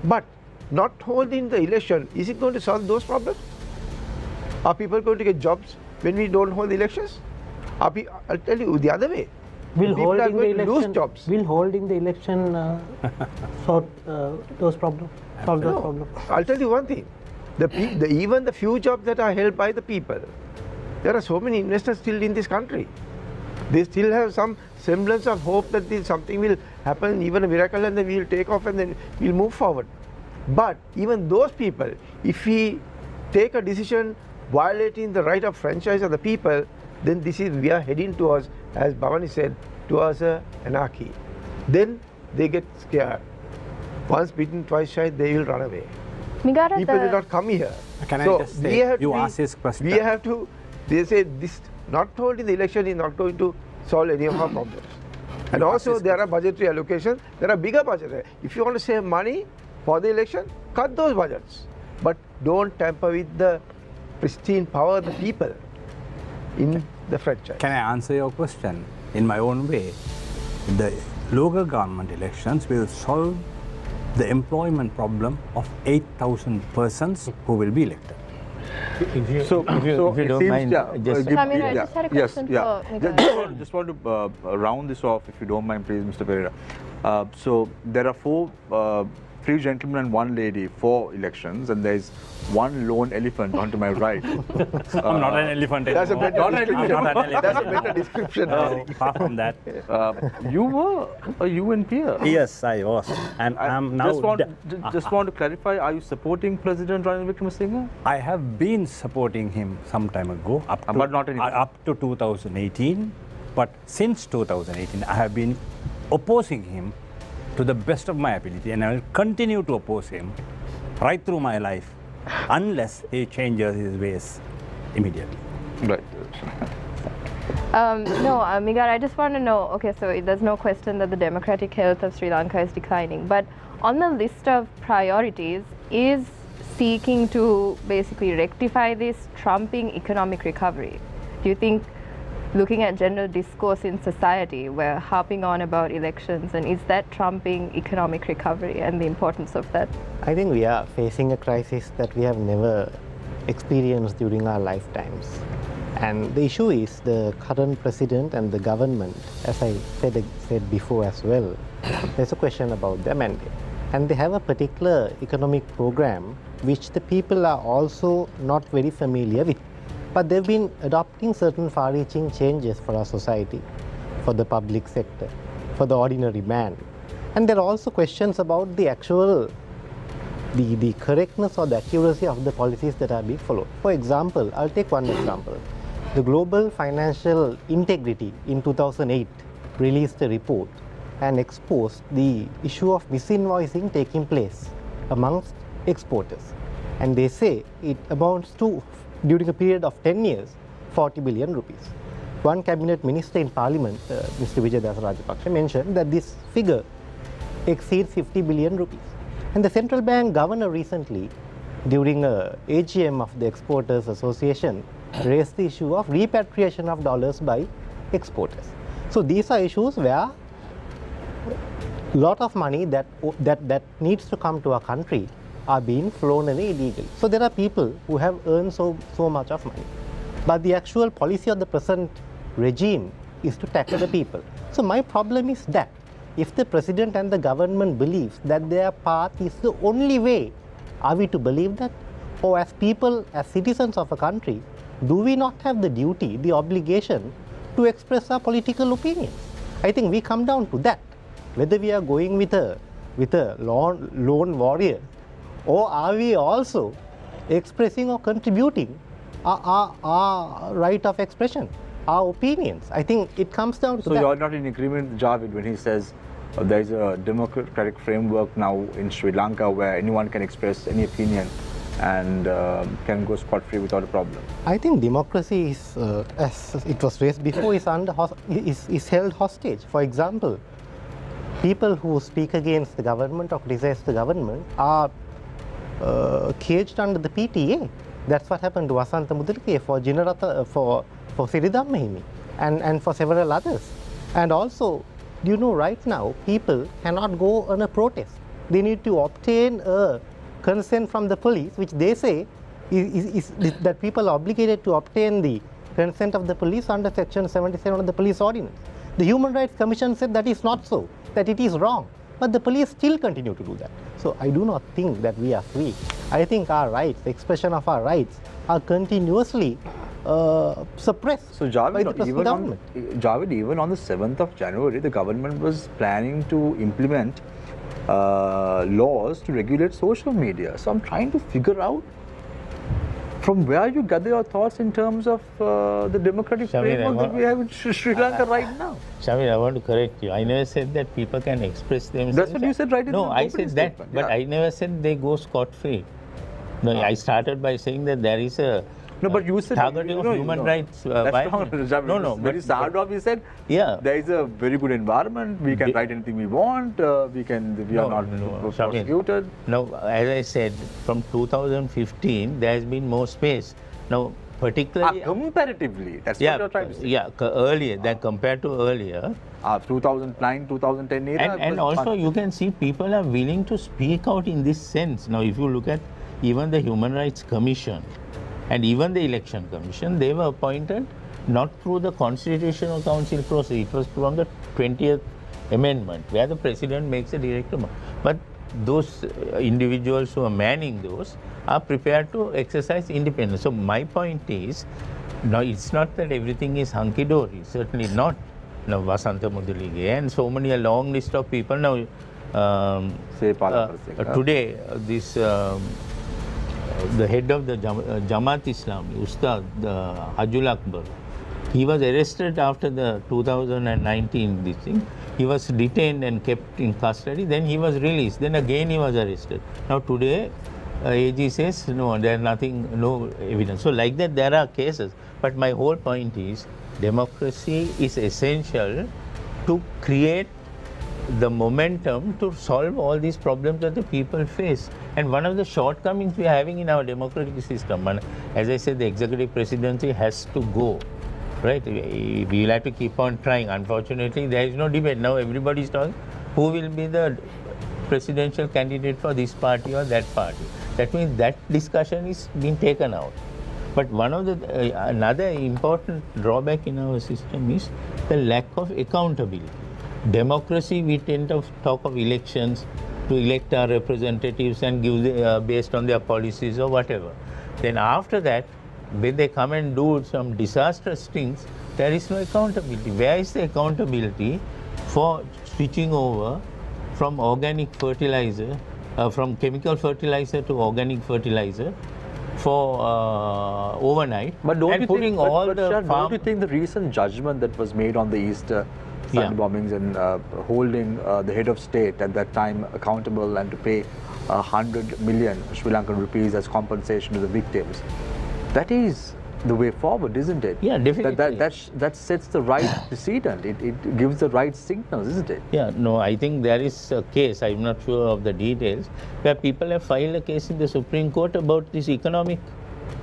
But not holding the election, is it going to solve those problems? Are people going to get jobs when we don't hold the elections? I'll tell you the other way. Will people are going to lose jobs. Will holding the election solve those problems? Solve those problems? I'll tell you one thing. Even the few jobs that are held by the people, there are so many investors still in this country. They still have some semblance of hope that something will happen, even a miracle, and then we'll take off and then we'll move forward. But even those people, if we take a decision violating the right of franchise of the people, then we are heading towards, as Bhavani said, towards anarchy. Then they get scared. Once bitten, twice shy, they will run away. Megara, People will not come here. Can so I just say, you asked this question. They say this not holding the election is not going to solve any of our problems. And also there are budgetary allocations, there are bigger budgets. If you want to save money for the election, cut those budgets. But don't tamper with the pristine power of the people in the franchise. Can I answer your question in my own way? The local government elections will solve the employment problem of 8,000 persons who will be elected. If you it don't seems, mind, just Samir, I just had a question for Miguel. Just want to round this off, if you don't mind, please, Mr. Pereira. So there are three gentlemen and one lady for elections, and there is one lone elephant onto my right. I'm not an elephant anymore. That's a better description. I'm not an elephant. That's a better description. Apart from that. You were a UN peer. Yes, I was. And I'm now... Just want to clarify, are you supporting President Ranil Wickremesinghe? I have been supporting him some time ago, But not anymore. up to 2018. But since 2018, I have been opposing him to the best of my ability, and I will continue to oppose him right through my life unless he changes his ways immediately. Right. No, Miguel, I just want to know, okay, so there's no question that the democratic health of Sri Lanka is declining, but on the list of priorities is seeking to basically rectify this trumping economic recovery. Do you think, looking at general discourse in society, we're harping on about elections, and is that trumping economic recovery and the importance of that? I think we are facing a crisis that we have never experienced during our lifetimes. And the issue is the current president and the government, as I said before as well, there's a question about their mandate. And they have a particular economic program which the people are also not very familiar with. But they've been adopting certain far-reaching changes for our society, for the public sector, for the ordinary man. And there are also questions about the actual, the correctness or the accuracy of the policies that are being followed. For example, I'll take one example. The Global Financial Integrity in 2008 released a report and exposed the issue of misinvoicing taking place amongst exporters. And they say it amounts to, during a period of 10 years, 40 billion rupees. One cabinet minister in parliament, Mr. Vijayadasa Rajapaksa, mentioned that this figure exceeds 50 billion rupees. And the central bank governor recently, during a AGM of the Exporters Association, raised the issue of repatriation of dollars by exporters. So these are issues where a lot of money that needs to come to our country are being flown away illegally. So there are people who have earned so much of money. But the actual policy of the present regime is to tackle the people. So my problem is that if the president and the government believes that their path is the only way, are we to believe that? Or as people, as citizens of a country, do we not have the duty, the obligation to express our political opinions? I think we come down to that. Whether we are going with a lone warrior, or are we also expressing or contributing our right of expression, our opinions? I think it comes down to that. So you're not in agreement with Javed when he says there is a democratic framework now in Sri Lanka where anyone can express any opinion and can go scot-free without a problem? I think democracy is, as it was raised before, is held hostage. For example, people who speak against the government or criticize the government are caged under the PTA. That's what happened to Asantha Mudalike, for Jinaratha, for Siridhamma Mahimi, and for several others. And also, you know, right now, people cannot go on a protest. They need to obtain a consent from the police, which they say is that people are obligated to obtain the consent of the police under Section 77 of the Police Ordinance. The Human Rights Commission said that is not so, that it is wrong. But the police still continue to do that. So I do not think that we are free. I think our rights, the expression of our rights, are continuously suppressed. So Javed, by the present government. Javed, even on the 7th of January, the government was planning to implement laws to regulate social media. So I'm trying to figure out from where you gather your thoughts in terms of the democratic framework that we have in Sri Lanka right now. Shamir, I want to correct you. I never said that people can express themselves. That's what you said right in the No, I said that, statement. but I never said they go scot-free. No, I started by saying that there is a No, but you said targeting of human rights violations. No. When you started off, you said there is a very good environment. We can write anything we want. We are not prosecuted. Now, as I said, from 2015, there has been more space. Now, particularly comparatively, that's what you're trying to say. Yeah, earlier than compared to earlier. 2009, 2010 era. And also, you can see people are willing to speak out in this sense. Now, if you look at even the Human Rights Commission and even the Election Commission, they were appointed not through the Constitutional Council process. It was from the 20th Amendment, where the President makes a direct appointment. But those individuals who are manning those are prepared to exercise independence. So my point is, now it's not that everything is hunky-dory, certainly not. Now Vasanta Mudalige and so many, a long list of people. Now today this the head of the Jamaat Islami, Ustad Hajjul Akbar, he was arrested after the 2019 this thing. He was detained and kept in custody. Then he was released. Then again he was arrested. Now today AG says no, there is nothing, no evidence. So like that there are cases. But my whole point is, democracy is essential to create the momentum to solve all these problems that the people face. And one of the shortcomings we are having in our democratic system, and as I said, the executive presidency has to go. Right? We will have to keep on trying. Unfortunately, there is no debate. Now everybody is talking who will be the presidential candidate for this party or that party. That means that discussion is being taken out. But one of the another important drawback in our system is the lack of accountability. Democracy, we tend to talk of elections to elect our representatives and give based on their policies or whatever. Then after that, when they come and do some disastrous things, there is no accountability. Where is the accountability for switching over from organic fertilizer, from chemical fertilizer to organic fertilizer for overnight, but don't you putting think, all the Shah, don't you think the recent judgment that was made on the Easter Sunday bombings and holding the head of state at that time accountable and to pay 100 million Sri Lankan rupees as compensation to the victims, that is the way forward, isn't it? Yeah, definitely. That sets the right precedent. It gives the right signals, isn't it? Yeah, no, I think there is a case, I'm not sure of the details, where people have filed a case in the Supreme Court about this economic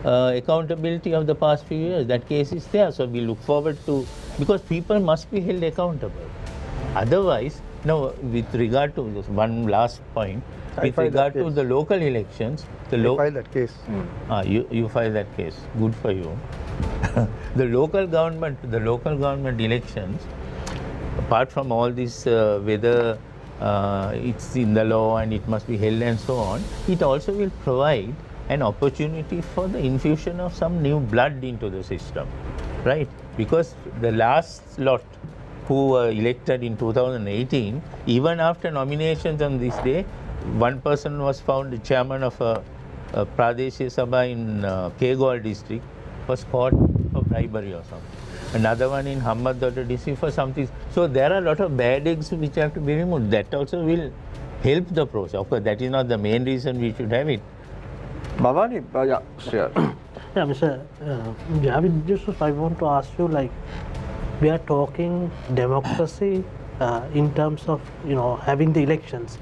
accountability of the past few years. That case is there, so we look forward to, because people must be held accountable. Otherwise, now with regard to this one last point, with regard to the local elections, I filed that case. You filed that case. Good for you. The local government elections, apart from all this whether it's in the law and it must be held and so on, it also will provide an opportunity for the infusion of some new blood into the system, right? Because the last lot who were elected in 2018, even after nominations on this day, one person was found the chairman of a Pradesh Sabha in Kegol district, was caught for bribery or something. Another one in Hammadota district for something. So there are a lot of bad eggs which have to be removed. That also will help the process. Of course, that is not the main reason we should have it. Bhavani, yeah, sure. Yeah, Mr. Javid, just I want to ask you, like, we are talking democracy in terms of, having the elections,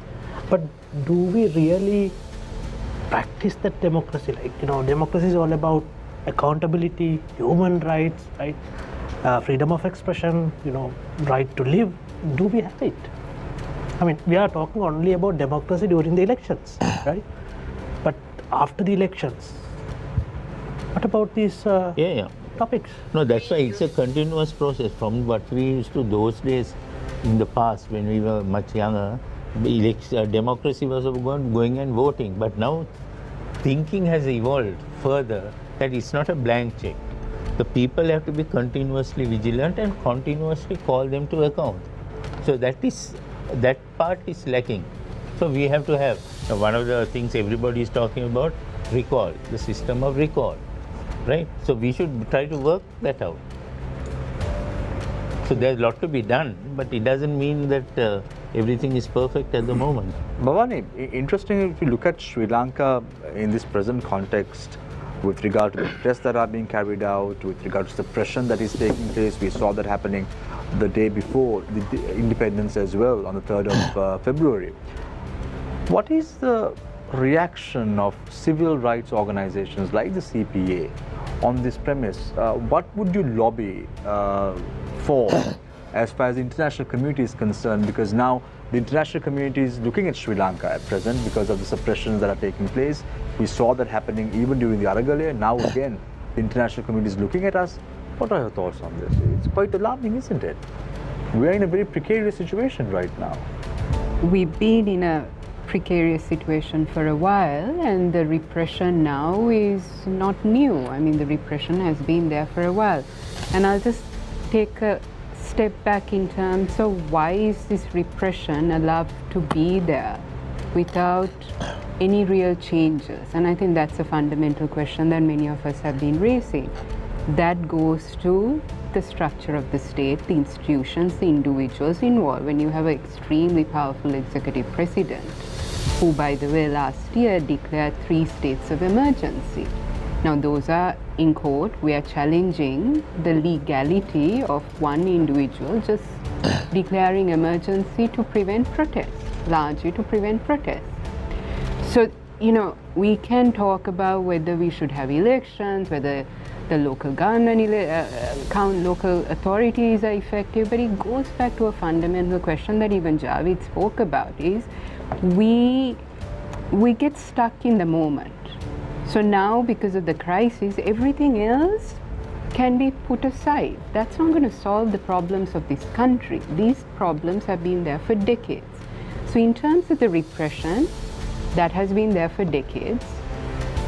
but do we really practice that democracy? Like, democracy is all about accountability, human rights, right? Freedom of expression, right to live. Do we have it? I mean, we are talking only about democracy during the elections, right? But after the elections, what about these topics? No, that's why it's a continuous process. From what we used to those days in the past when we were much younger, democracy was going and voting. But now thinking has evolved further that it's not a blank check. The people have to be continuously vigilant and continuously call them to account. So that part is lacking. So we have to have one of the things everybody is talking about, recall, the system of recall, right? So we should try to work that out. So there's a lot to be done, but it doesn't mean that everything is perfect at the moment. Bhavani, interesting if you look at Sri Lanka in this present context, with regard to the protests that are being carried out, with regard to suppression that is taking place. We saw that happening the day before the independence as well, on the 3rd of February. What is the reaction of civil rights organizations like the CPA on this premise? What would you lobby for as far as the international community is concerned? Because now the international community is looking at Sri Lanka at present because of the suppressions that are taking place. We saw that happening even during the Aragale. Now again, the international community is looking at us. What are your thoughts on this? It's quite alarming, isn't it? We are in a very precarious situation right now. We've been in a precarious situation for a while, and the repression now is not new. I mean, the repression has been there for a while. And I'll just take a step back in terms of why is this repression allowed to be there without any real changes? And I think that's a fundamental question that many of us have been raising. That goes to the structure of the state, the institutions, the individuals involved. When you have an extremely powerful executive president, who, by the way, last year declared 3 states of emergency. Now, those are in court. We are challenging the legality of one individual just declaring emergency to prevent protests, largely to prevent protests. So, you know, we can talk about whether we should have elections, whether the local government, local authorities are effective, but it goes back to a fundamental question that even Javed spoke about, is we get stuck in the moment. So now, because of the crisis, everything else can be put aside. That's not going to solve the problems of this country. These problems have been there for decades. So in terms of the repression that has been there for decades,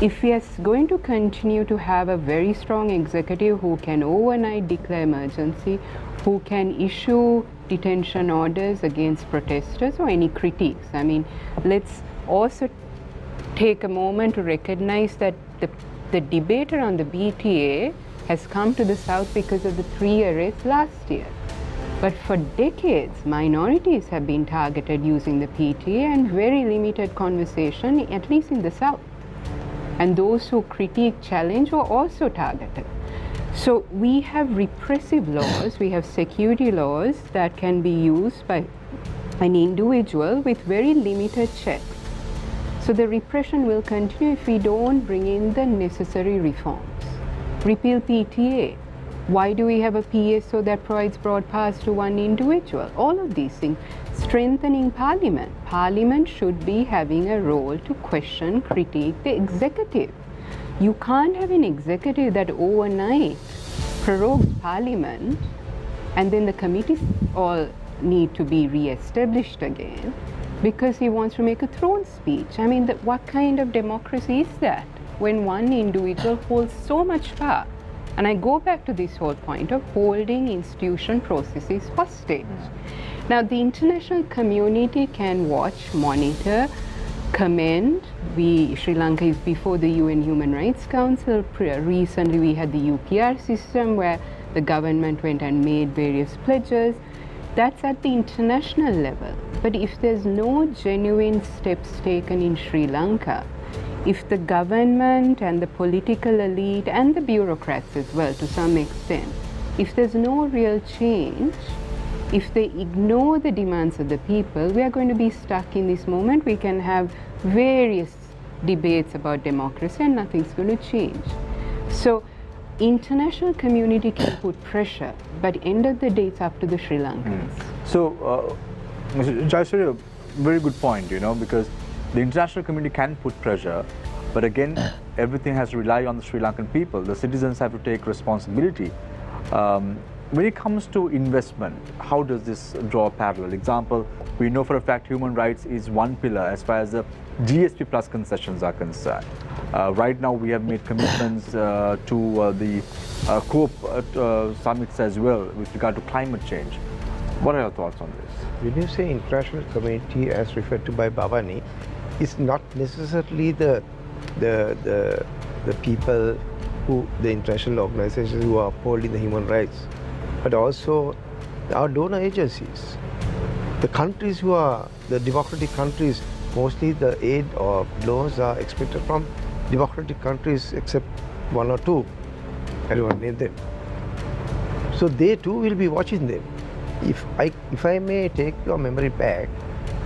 if we are going to continue to have a very strong executive who can overnight declare emergency, who can issue detention orders against protesters or any critiques, I mean, let's also take a moment to recognize that the debate around the BTA has come to the South because of the 3 arrests last year. But for decades, minorities have been targeted using the PTA, and very limited conversation, at least in the South. And those who critique, challenge were also targeted. So we have repressive laws, we have security laws that can be used by an individual with very limited checks. So the repression will continue if we don't bring in the necessary reforms. Repeal PTA. Why do we have a PSO that provides broad powers to one individual? All of these things. Strengthening Parliament. Parliament should be having a role to question, critique the executive. You can't have an executive that overnight prorogues Parliament and then the committees all need to be re-established again because he wants to make a throne speech. I mean, what kind of democracy is that when one individual holds so much power? And I go back to this whole point of holding institution processes hostage. Now, the international community can watch, monitor, commend. Sri Lanka is before the UN Human Rights Council. Recently, we had the UPR system where the government went and made various pledges. That's at the international level. But if there's no genuine steps taken in Sri Lanka, if the government and the political elite and the bureaucrats as well, to some extent, if there's no real change, if they ignore the demands of the people, we are going to be stuck in this moment. We can have various debates about democracy and nothing's going to change. So international community can put pressure, but end of the day, it's up to the Sri Lankans. So, Mr. Jayasuri, a very good point, you know, because the international community can put pressure, but again, everything has to rely on the Sri Lankan people. The citizens have to take responsibility. When it comes to investment, how does this draw a parallel? Example, we know for a fact human rights is one pillar as far as the GSP plus concessions are concerned. Right now we have made commitments to the COP summits as well with regard to climate change. What are your thoughts on this? When you say international community as referred to by Bhavani, it's not necessarily the people who, the international organizations who are upholding the human rights, but also our donor agencies. The countries who are, the democratic countries, mostly the aid or loans are expected from democratic countries except one or two. I don't want to name them. So they too will be watching them. If I may take your memory back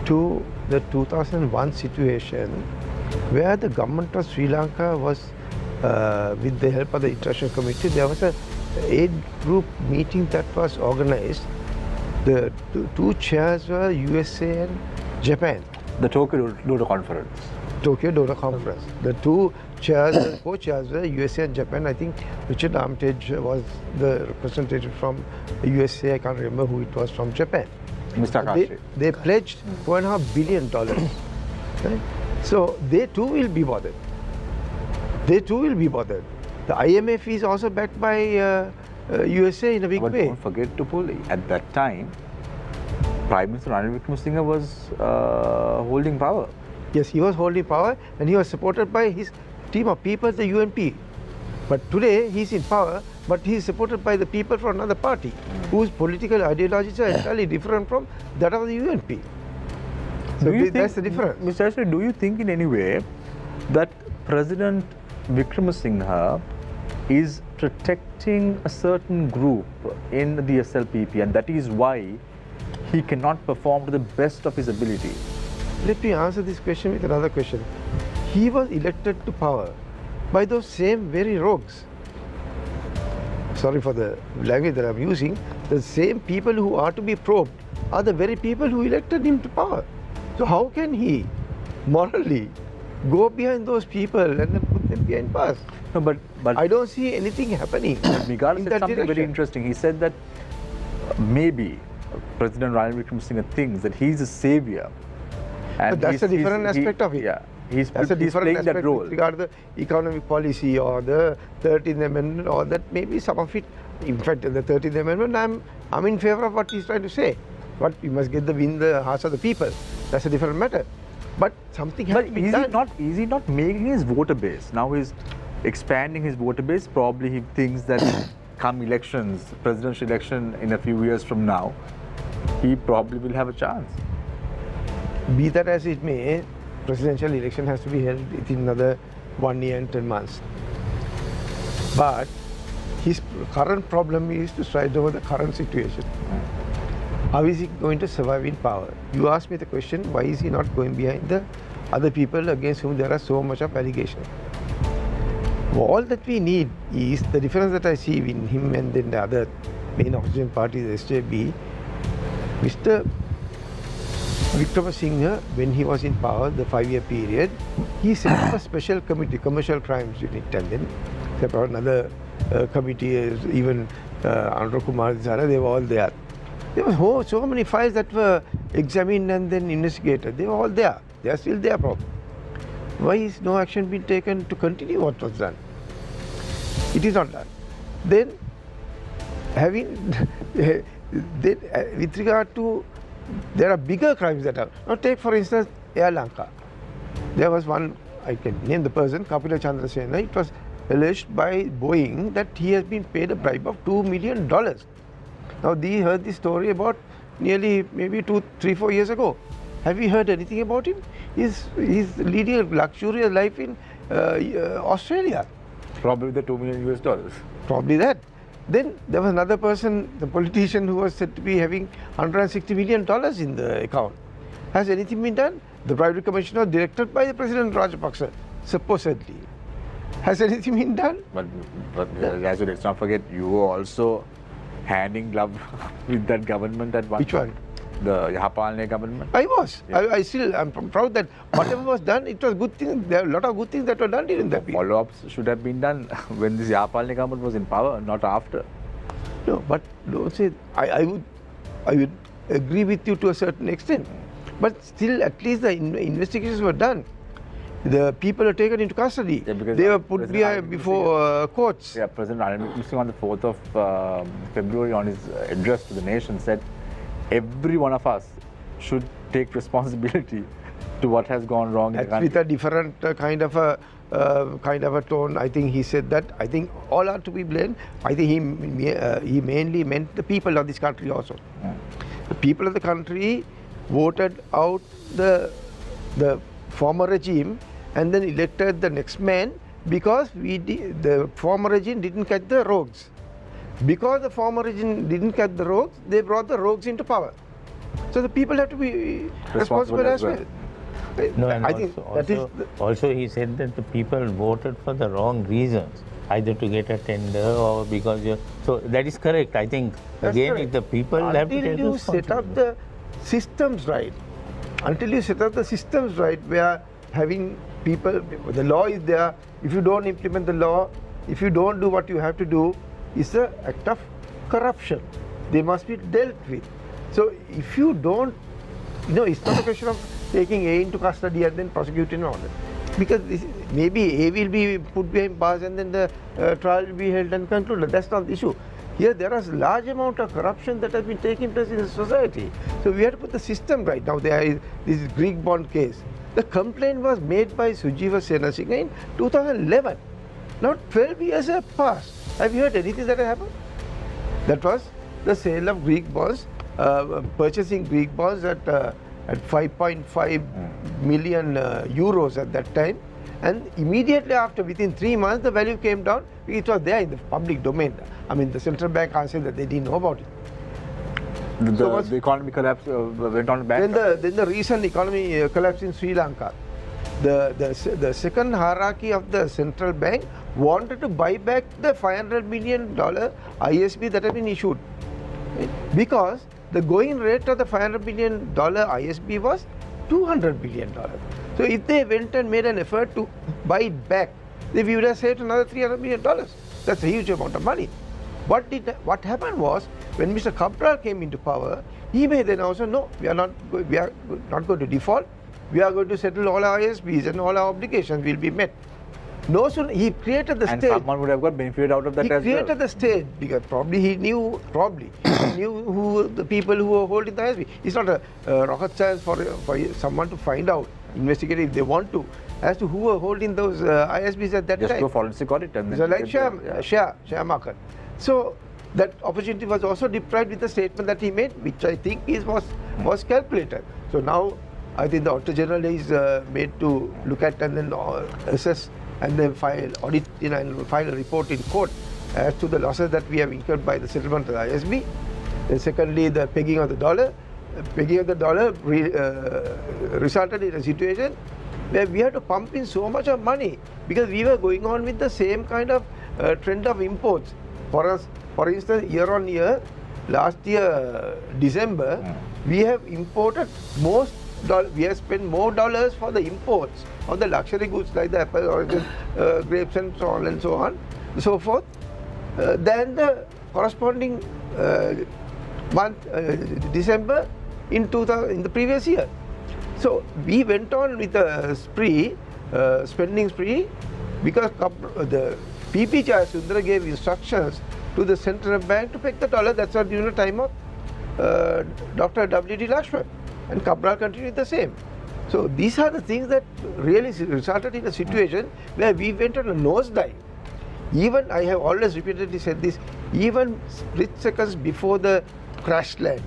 to the 2001 situation where the government of Sri Lanka was, with the help of the international community, there was a aid group meeting that was organized. The two chairs were USA and Japan. The Tokyo Donor Conference. Tokyo Donor Conference. The two chairs, the co-chairs were USA and Japan. I think Richard Armitage was the representative from the USA. I can't remember who it was from Japan. Mr. Akashi. They pledged $1.5 billion. Right? So they too will be bothered. They too will be bothered. The IMF is also backed by USA in a big way. Don't forget to pull, at that time, Prime Minister Ranil Wickremesinghe was holding power. Yes, he was holding power and he was supported by his team of people, the UNP. But today he's in power, but he's supported by the people from another party whose political ideologies are entirely different from that of the UNP. So that's the difference. Mr. Ashray, do you think in any way that President Wickremesinghe is protecting a certain group in the SLPP, and that is why he cannot perform to the best of his ability? Let me answer this question with another question. He was elected to power by those same very rogues. Sorry for the language that I'm using. The same people who are to be probed are the very people who elected him to power. So how can he morally go behind those people and then put them behind bars? No, but I don't see anything happening. Migara said something very interesting. He said that maybe President Ranil Wickremesinghe thinks that he's a savior. And but that's a different aspect of it. Yeah, he's playing that role. With regard to the economic policy or the 13th Amendment or that, maybe some of it. In fact, the 13th Amendment, I'm in favor of what he's trying to say. But we must win the hearts of the people. That's a different matter. But something has to be done. Is he not making his voter base? Now he's expanding his voter base. Probably he thinks that come elections, presidential election in a few years from now, he probably will have a chance. Be that as it may, presidential election has to be held within another 1 year and 10 months. But his current problem is to stride over the current situation. How is he going to survive in power? You asked me the question, why is he not going behind the other people against whom there are so much of allegation? All that we need is the difference that I see in him and then the other main opposition party, the SJB. Mr. Wickremesinghe, when he was in power, the 5-year period, he set up a special committee, commercial crimes unit, and then set up another committee, even Andhra Kumar Zara, they were all there. There were so many files that were examined and then investigated. They were all there. They are still there, probably. Why is no action being taken to continue what was done? It is not done. Then, with regard to, there are bigger crimes that are. Now take for instance Air Lanka. There was one, I can name the person, Kapila Chandrasena. It was alleged by Boeing that he has been paid a bribe of $2 million. Now we heard this story about nearly maybe 2, 3, 4 years ago. Have you heard anything about him? He's leading a luxurious life in Australia. Probably the $2 million. Probably that. Then there was another person, the politician, who was said to be having $160 million in the account. Has anything been done? The private commission was directed by the President Rajapaksa, supposedly. Has anything been done? But as let's not forget, you were also hand in glove with that government at one Which point. one? The Yapalne government. I was. Yeah. I'm proud that whatever was done, it was good things. There are a lot of good things that were done during that period. Follow-ups should have been done when this Yapalne government was in power, not after. No, but don't say. I would agree with you to a certain extent. But still, at least the investigations were done. The people were taken into custody. Yeah, they were put before courts. Yeah, President Ranil Wickremesinghe on the 4th of February on his address to the nation said, every one of us should take responsibility to what has gone wrong in the country. With a different kind of a tone, I think he said that. I think all are to be blamed. I think he mainly meant the people of this country also. Yeah. The people of the country voted out the former regime, and then elected the next man because the former regime didn't catch the rogues. Because the former regime didn't catch the rogues, they brought the rogues into power. So the people have to be responsible as well. No, and I think also he said that the people voted for the wrong reasons, either to get a tender or because so that is correct. I think again, correct. if the people have to take until you set up the systems right, where having people, the law is there. If you don't implement the law, if you don't do what you have to do, it's an act of corruption. They must be dealt with. So if you don't, it's not a question of taking A into custody and then prosecuting all that. Because maybe A will be put behind bars and then the trial will be held and concluded. That's not the issue. Here there is a large amount of corruption that has been taking place in the society. So we have to put the system right. Now there is this Greek bond case. The complaint was made by Sujiva Senasinghe in 2011. Now 12 years have passed. Have you heard anything that has happened? That was the sale of Greek bonds, purchasing Greek bonds at 5.5 million euros at that time. And immediately after, within 3 months, the value came down. It was there in the public domain. I mean, the central bank answered that they didn't know about it. The economy collapse went on back. Then the recent economy collapse in Sri Lanka. The second hierarchy of the central bank wanted to buy back the $500 million ISB that had been issued. Right? Because the going rate of the $500 million ISB was $200 billion. So if they went and made an effort to buy it back, they would have saved another $300 million. That's a huge amount of money. What happened was, when Mr. Cabral came into power, he made an announcement, no, we are not going to default. We are going to settle all our ISBs and all our obligations will be met. No sooner he created the stage. And someone would have got benefited out of that as well. He created the stage because probably he knew who the people who were holding the ISB. It's not a rocket science for someone to find out, investigate if they want to, as to who were holding those ISBs at that time. Just do a forensic audit and then. So like share market. So that opportunity was also deprived with the statement that he made, which I think was calculated. So now I think the Auditor General is made to look at and then assess and then file a report in court as to the losses that we have incurred by the settlement of the ISB. Then secondly, the pegging of the dollar. Pegging of the dollar resulted in a situation where we had to pump in so much of money because we were going on with the same kind of trend of imports. For instance, year on year, last year December, we have imported we have spent more dollars for the imports of the luxury goods like the apple, oranges, grapes and so on, so forth, than the corresponding month, December in the previous year. So we went on with a spending spree, because the PP Jaya Sundara gave instructions to the central bank to peg the dollar. That's what during the time of Dr. W.D. Lakshman. And Cabral continued the same. So these are the things that really resulted in a situation where we went on a nosedive. Even, I have always repeatedly said this, even split seconds before the crash land,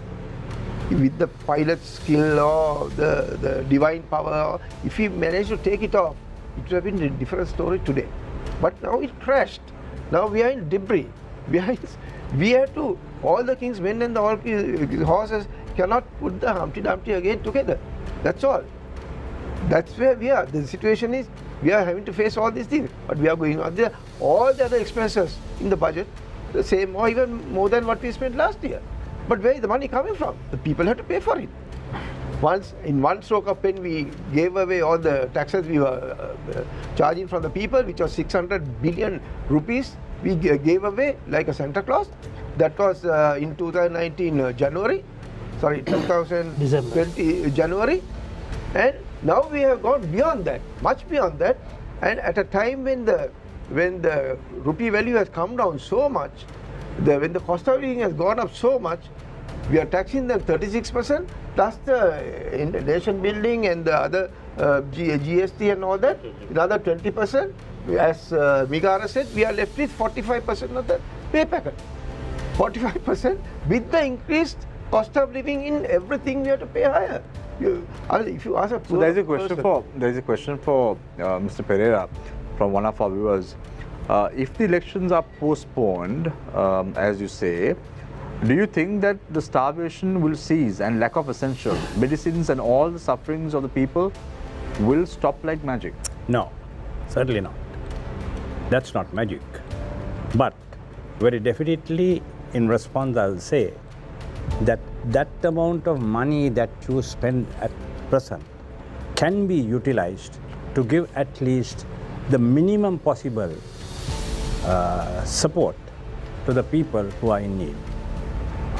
with the pilot's skill or the divine power, if we managed to take it off, it would have been a different story today. But now it crashed. Now we are in debris. We have to, all the king's men and all horses cannot put the Humpty Dumpty again together. That's all. That's where we are. The situation is, we are having to face all these things. But we are going on there. All the other expenses in the budget, the same or even more than what we spent last year. But where is the money coming from? The people have to pay for it. Once, in one stroke of pen, we gave away all the taxes we were charging from the people, which was 600 billion rupees. We gave away like a Santa Claus. That was in 2019 January. Sorry, 2020 January. And now we have gone beyond that, much beyond that. And at a time when the rupee value has come down so much, when the cost of living has gone up so much, we are taxing them 36%, plus the nation building and the other GST and all that, another 20%. As Migara said, we are left with 45% of the pay packet. 45% with the increased cost of living in everything we have to pay higher. If you ask a So there is a question for Mr. Pereira from one of our viewers. If the elections are postponed, as you say, do you think that the starvation will cease and lack of essential medicines and all the sufferings of the people will stop like magic? No, certainly not. That's not magic. But very definitely in response I'll say that that amount of money that you spend at present can be utilized to give at least the minimum possible support to the people who are in need.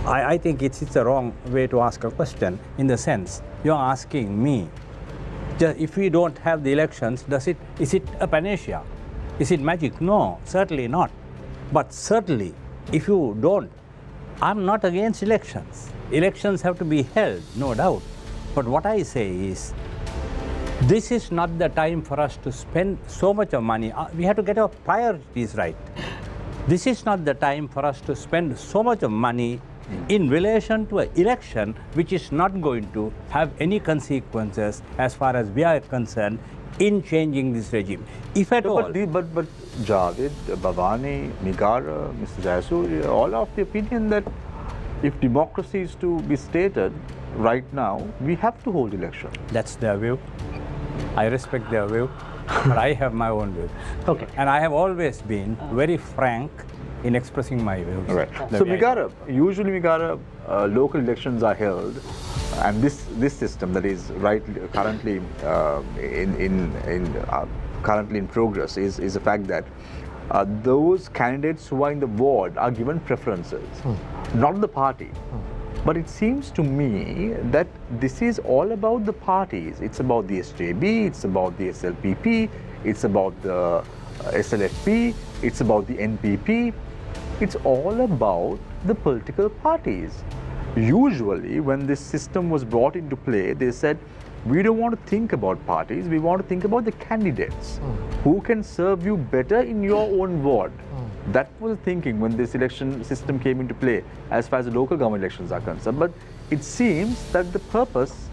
I think it's a wrong way to ask a question, in the sense you're asking me, if we don't have the elections, is it a panacea? Is it magic? No, certainly not. But certainly, if you don't, I'm not against elections. Elections have to be held, no doubt. But what I say is, this is not the time for us to spend so much of money. We have to get our priorities right. This is not the time for us to spend so much of money in relation to an election which is not going to have any consequences as far as we are concerned in changing this regime. If at all. But Javed, Bhavani, Nigara, Mr. Jayasuri, all of the opinion that if democracy is to be stated right now, we have to hold election. That's their view. I respect their view, but I have my own view. Okay. And I have always been very frank in expressing my views. Right. So usually local elections are held, and this system that is currently currently in progress is the fact that those candidates who are in the ward are given preferences, not the party. But it seems to me that this is all about the parties. It's about the SJB, it's about the SLPP, it's about the SLFP, it's about the NPP. It's all about the political parties. Usually, when this system was brought into play, they said, we don't want to think about parties, we want to think about the candidates. Who can serve you better in your own ward? That was the thinking when this election system came into play, as far as the local government elections are concerned. But it seems that the purpose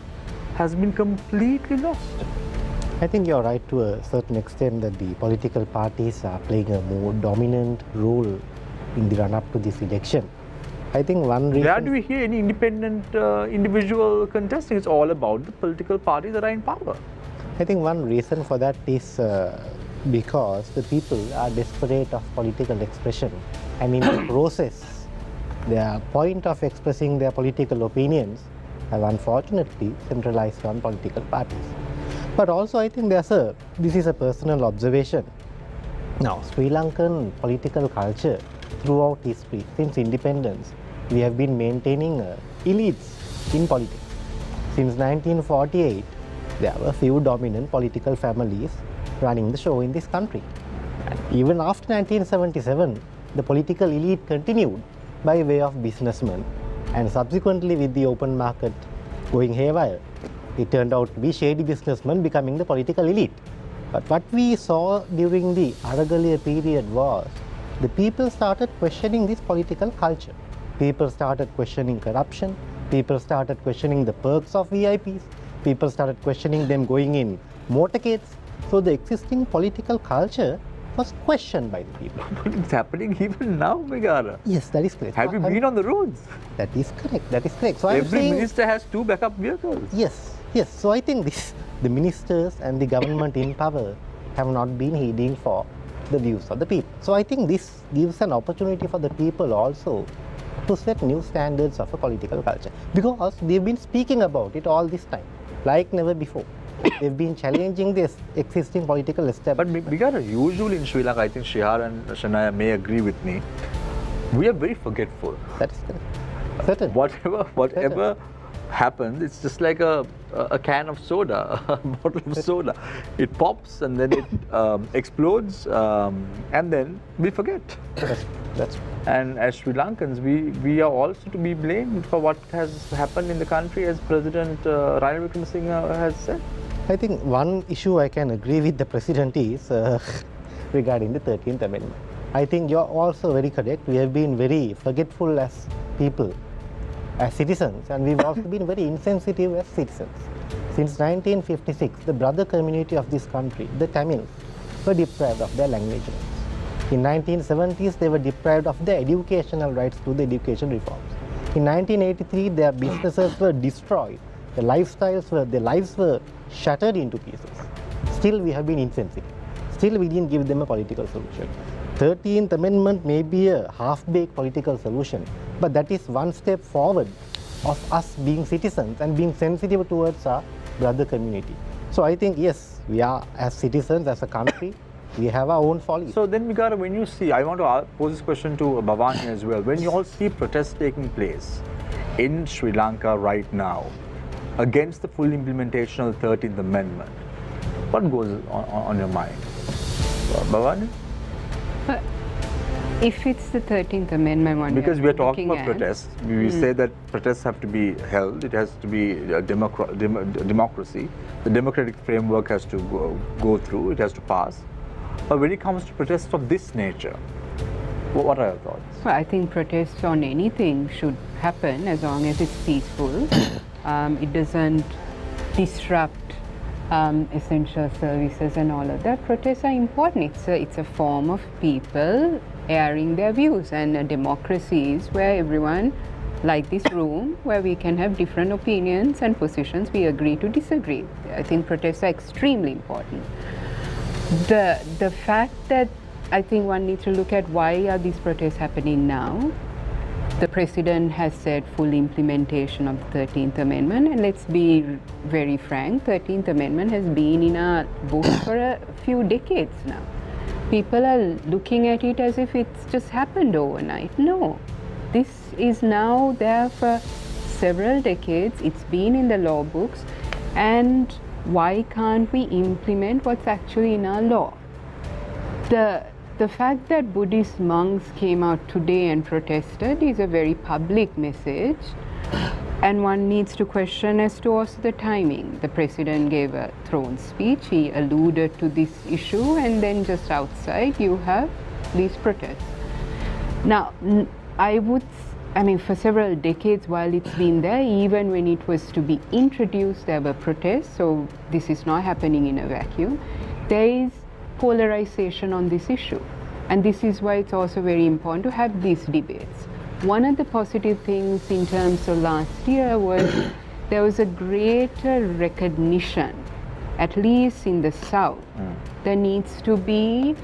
has been completely lost. I think you're right to a certain extent that the political parties are playing a more dominant role in the run-up to this election. I think one reason... Where do we hear any independent individual contesting? It's all about the political parties that are in power. I think one reason for that is because the people are desperate of political expression, and in the process, their point of expressing their political opinions have unfortunately centralized on political parties. But also I think this is a personal observation. Now, Sri Lankan political culture throughout history, since independence, we have been maintaining elites in politics. Since 1948, there were few dominant political families running the show in this country. And even after 1977, the political elite continued by way of businessmen, and subsequently with the open market going haywire, it turned out to be shady businessmen becoming the political elite. But what we saw during the Aragalia period was the people started questioning this political culture. People started questioning corruption. People started questioning the perks of VIPs. People started questioning them going in motorcades. So the existing political culture was questioned by the people. But it's happening even now, Megara. Yes, that is correct. Have you been on the roads? That is correct. That is correct. So every minister has 2 backup vehicles. Yes, yes. So I think the ministers and the government in power have not been heeding for the views of the people. So I think this gives an opportunity for the people also to set new standards of a political culture, because they've been speaking about it all this time, like never before. They've been challenging this existing political establishment. But Megara, usually in Sri Lanka, I think Shihar and Shania may agree with me, we are very forgetful. That is correct. Certain. Whatever happens, it's just like a can of soda, a bottle of soda. It pops and then it explodes, and then we forget. That's and as Sri Lankans, we are also to be blamed for what has happened in the country, as President Ranil Wickremesinghe has said. I think one issue I can agree with the President is regarding the 13th Amendment. I think you're also very correct. We have been very forgetful as people as citizens, and we've also been very insensitive as citizens. Since 1956, the brother community of this country, the Tamils, were deprived of their language rights. In 1970s, they were deprived of their educational rights through the education reforms. In 1983, their businesses were destroyed. Their lives were shattered into pieces. Still, we have been insensitive. Still, we didn't give them a political solution. 13th Amendment may be a half-baked political solution, but that is one step forward of us being citizens and being sensitive towards our brother community. So I think, yes, we are, as citizens, as a country, we have our own follies. So then, Vigara, when you see, I want to pose this question to Bhavani as well. When you all see protests taking place in Sri Lanka right now against the full implementation of the 13th Amendment, what goes on your mind? Bhavani? If it's the 13th Amendment, because we are talking about protests, we say that protests have to be held. It has to be a democracy. The democratic framework has to go through. It has to pass. But when it comes to protests of this nature, what are your thoughts? Well, I think protests on anything should happen as long as it's peaceful. It doesn't disrupt essential services and all of that. Protests are important. It's a form of people airing their views, and a democracy is where everyone, like this room, where we can have different opinions and positions, we agree to disagree. I think protests are extremely important. The fact that I think one needs to look at why are these protests happening now. The President has said full implementation of the 13th Amendment, and let's be very frank, 13th Amendment has been in our books for a few decades now. People are looking at it as if it's just happened overnight. No, this is now there for several decades. It's been in the law books, and why can't we implement what's actually in our law? The fact that Buddhist monks came out today and protested is a very public message, and one needs to question as to also the timing. The President gave a throne speech, he alluded to this issue, and then just outside you have these protests. Now, I mean, for several decades while it's been there, even when it was to be introduced, there were protests, so this is not happening in a vacuum. There is polarization on this issue, and this is why it's also very important to have these debates. One of the positive things in terms of last year was there was a greater recognition, at least in the South, there needs to be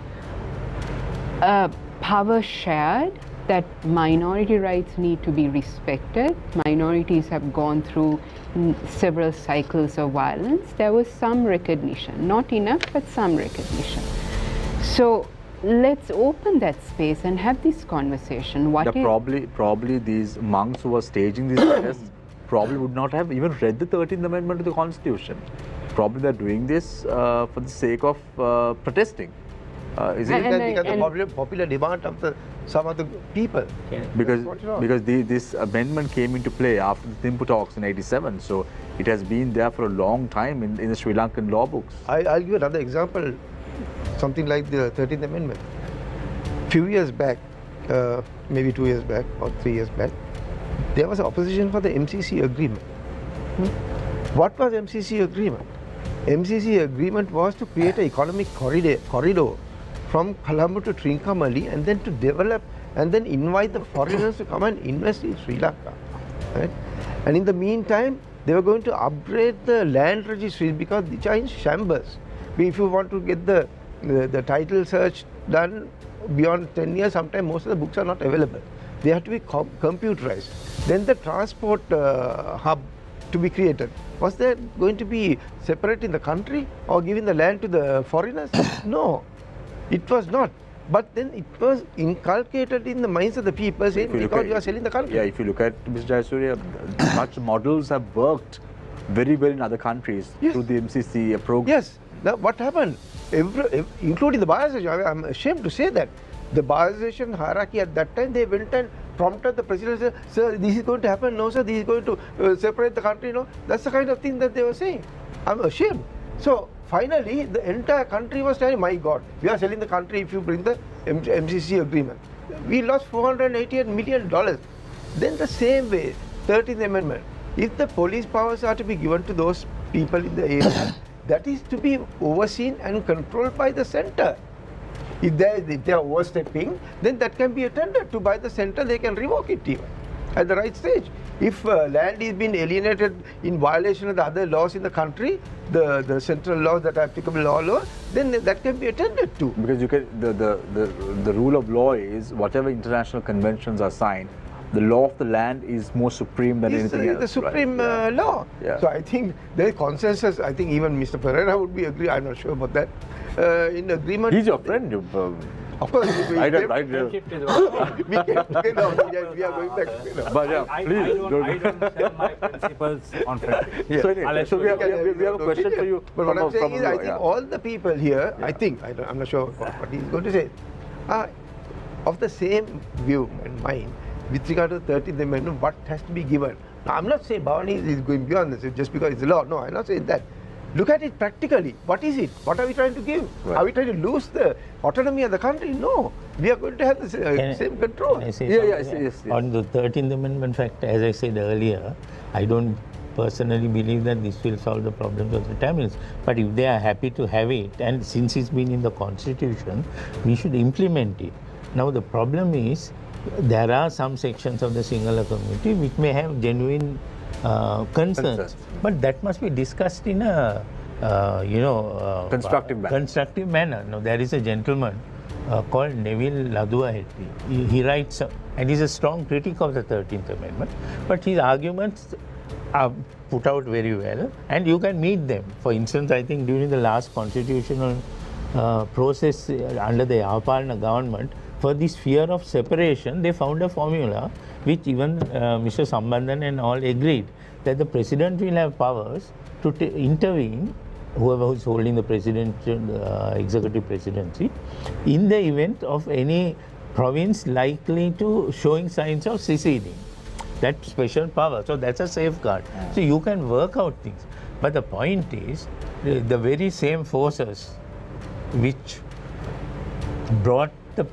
a power shared, that minority rights need to be respected. Minorities have gone through several cycles of violence. There was some recognition, not enough, but some recognition. So let's open that space and have this conversation. Probably these monks who were staging these protests probably would not have even read the 13th Amendment to the Constitution. Probably they're doing this for the sake of protesting. Is it because the popular demand of some of the people? Yeah. Because this amendment came into play after the Thimphu talks in '87, so it has been there for a long time in the Sri Lankan law books. I'll give another example, something like the 13th Amendment. Few years back, maybe 2 years back or 3 years back, there was opposition for the MCC agreement. What was MCC agreement? MCC agreement was to create an economic corridor from Colombo to Trincomalee, and then to develop and then invite the foreigners to come and invest in Sri Lanka. Right? And in the meantime, they were going to upgrade the land registries because they are in shambles. If you want to get the title search done beyond 10 years, sometimes most of the books are not available. They have to be computerized. Then the transport hub to be created. Was there going to be separate in the country or giving the land to the foreigners? No, it was not. But then it was inculcated in the minds of the people saying because you are selling the country. Yeah, if you look at Mr. Jayasuriya, such models have worked very well in other countries through the MCC program. Yes. Now what happened? Including the bar association, I'm ashamed to say that. The bar association hierarchy at that time, they went and prompted the president, said, sir, this is going to happen. No, sir, this is going to separate the country. No, that's the kind of thing that they were saying. I'm ashamed. So finally, the entire country was telling, my God, we are selling the country if you bring the MCC agreement. We lost $488 million. Then the same way, 13th Amendment. If the police powers are to be given to those people in the area, that is to be overseen and controlled by the centre. If they are overstepping, then that can be attended to by the centre. They can revoke it even at the right stage. If land is being alienated in violation of the other laws in the country, the central laws that are applicable all over, then that can be attended to. Because you can, the rule of law is whatever international conventions are signed, the law of the land is more supreme than anything else. The supreme right? law. Yeah. So I think there is consensus. I think even Mr. Pereira would be agree. I'm not sure about that. In agreement. He's your friend. Of course, we right. we are going back. But yeah, please I don't sell my principles on friendship. So, anyway, so we have a question for you. But what I'm saying is, I think all the people here, I'm not sure what he's going to say, are of the same view and mind with regard to the 13th Amendment, what has to be given. Now, I'm not saying Bhavani is going beyond this just because it's a law. No, I'm not saying that. Look at it practically. What is it? What are we trying to give? Right. Are we trying to lose the autonomy of the country? No. We are going to have the same control. Can I say Yes. On the 13th Amendment fact, as I said earlier, I don't personally believe that this will solve the problems of the Tamils. But if they are happy to have it, and since it's been in the Constitution, we should implement it. Now the problem is, there are some sections of the Sinhala community which may have genuine concerns, but that must be discussed in a constructive manner. Now there is a gentleman called Neville Laduahetty. He writes, and he's a strong critic of the 13th Amendment, but his arguments are put out very well, and you can meet them. For instance, I think during the last constitutional process under the Yaparna government, for this fear of separation, they found a formula which even Mr. Sambandhan and all agreed that the president will have powers to intervene, whoever is holding the executive presidency, in the event of any province likely to showing signs of seceding. That special power. So that's a safeguard. So you can work out things. But the point is, the very same forces which brought the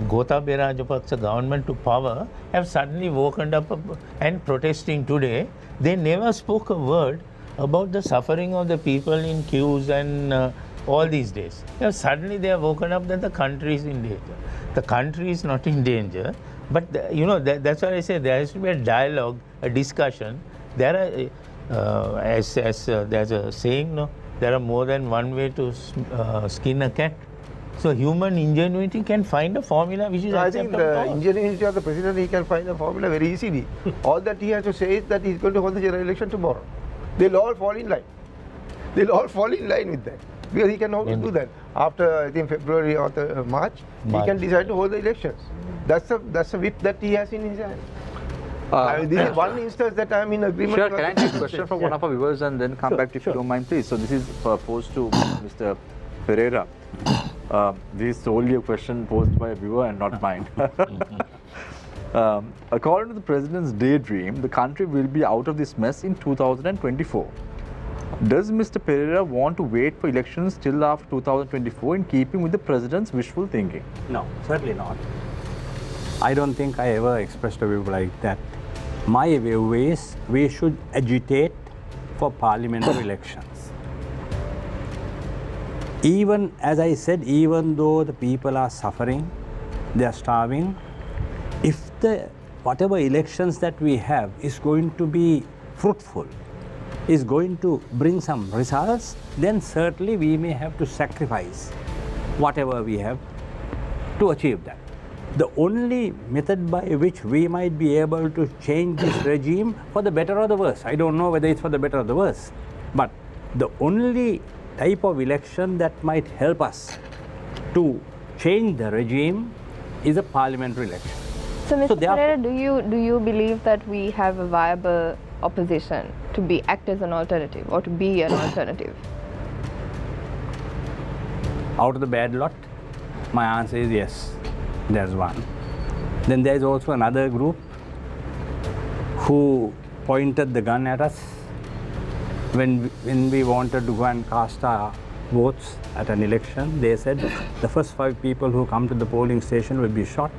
Gotabaya Rajapaksa government to power have suddenly woken up and protesting today. They never spoke a word about the suffering of the people in queues and all these days. Suddenly they have woken up that the country is in danger. The country is not in danger, but that's why I say there has to be a dialogue, a discussion. There are, as there's a saying, no, there are more than one way to skin a cat. So human ingenuity can find a formula which is acceptable. I think the ingenuity of the president, he can find a formula very easily. All that he has to say is that he's going to hold the general election tomorrow. They'll all fall in line. They'll all fall in line with that. Because he can also do that. After, I think, February or March, he can decide to hold the elections. That's a whip that he has in his hand. This is one instance that I'm in agreement. Sure, can I take a question from one of our viewers and then come back if you don't mind, please? So this is posed to Mr. Pereira. This is solely a question posed by a viewer and not mine. According to the President's daydream, the country will be out of this mess in 2024. Does Mr. Pereira want to wait for elections till after 2024 in keeping with the President's wishful thinking? No, certainly not. I don't think I ever expressed a view like that. My view is we should agitate for parliamentary elections. Even, as I said, even though the people are suffering, they are starving, if whatever elections that we have is going to be fruitful, is going to bring some results, then certainly we may have to sacrifice whatever we have to achieve that. The only method by which we might be able to change this regime for the better or the worse, I don't know whether it's for the better or the worse, but the only type of election that might help us to change the regime is a parliamentary election. So, Mr. Pereira, do you believe that we have a viable opposition to act as an alternative or to be an alternative? Out of the bad lot, my answer is yes, there's one. Then there's also another group who pointed the gun at us when we wanted to go and cast our votes at an election. They said the first 5 people who come to the polling station will be shot.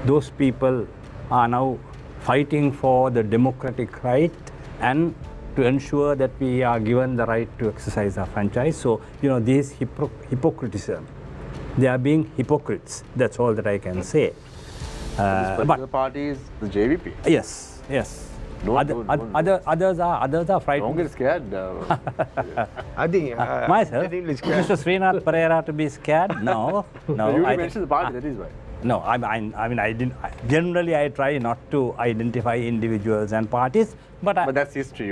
Those people are now fighting for the democratic right and to ensure that we are given the right to exercise our franchise. So, this hypocritism, they are being hypocrites. That's all that I can say. But the party is the JVP. Yes. Others are frightened. Don't get scared. I think Myself, Mr. Srinath Pereira to be scared? No. You mentioned the party, that is why. No, I didn't. Generally, I try not to identify individuals and parties, but that's history.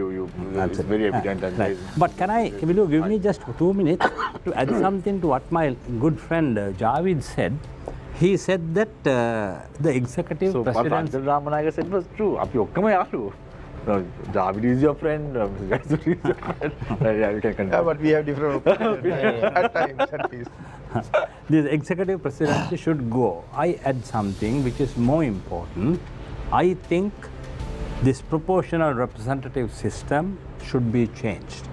It's very evident. Right. But will you give me just 2 minutes to add something to what my good friend Javid said? He said that the executive president. What Ramanayaka said was true. Javid is your friend. Mr. is your friend. Yeah, you can continue. But we have different opinions at times, at least. The executive presidency should go. I add something which is more important. I think this proportional representative system should be changed,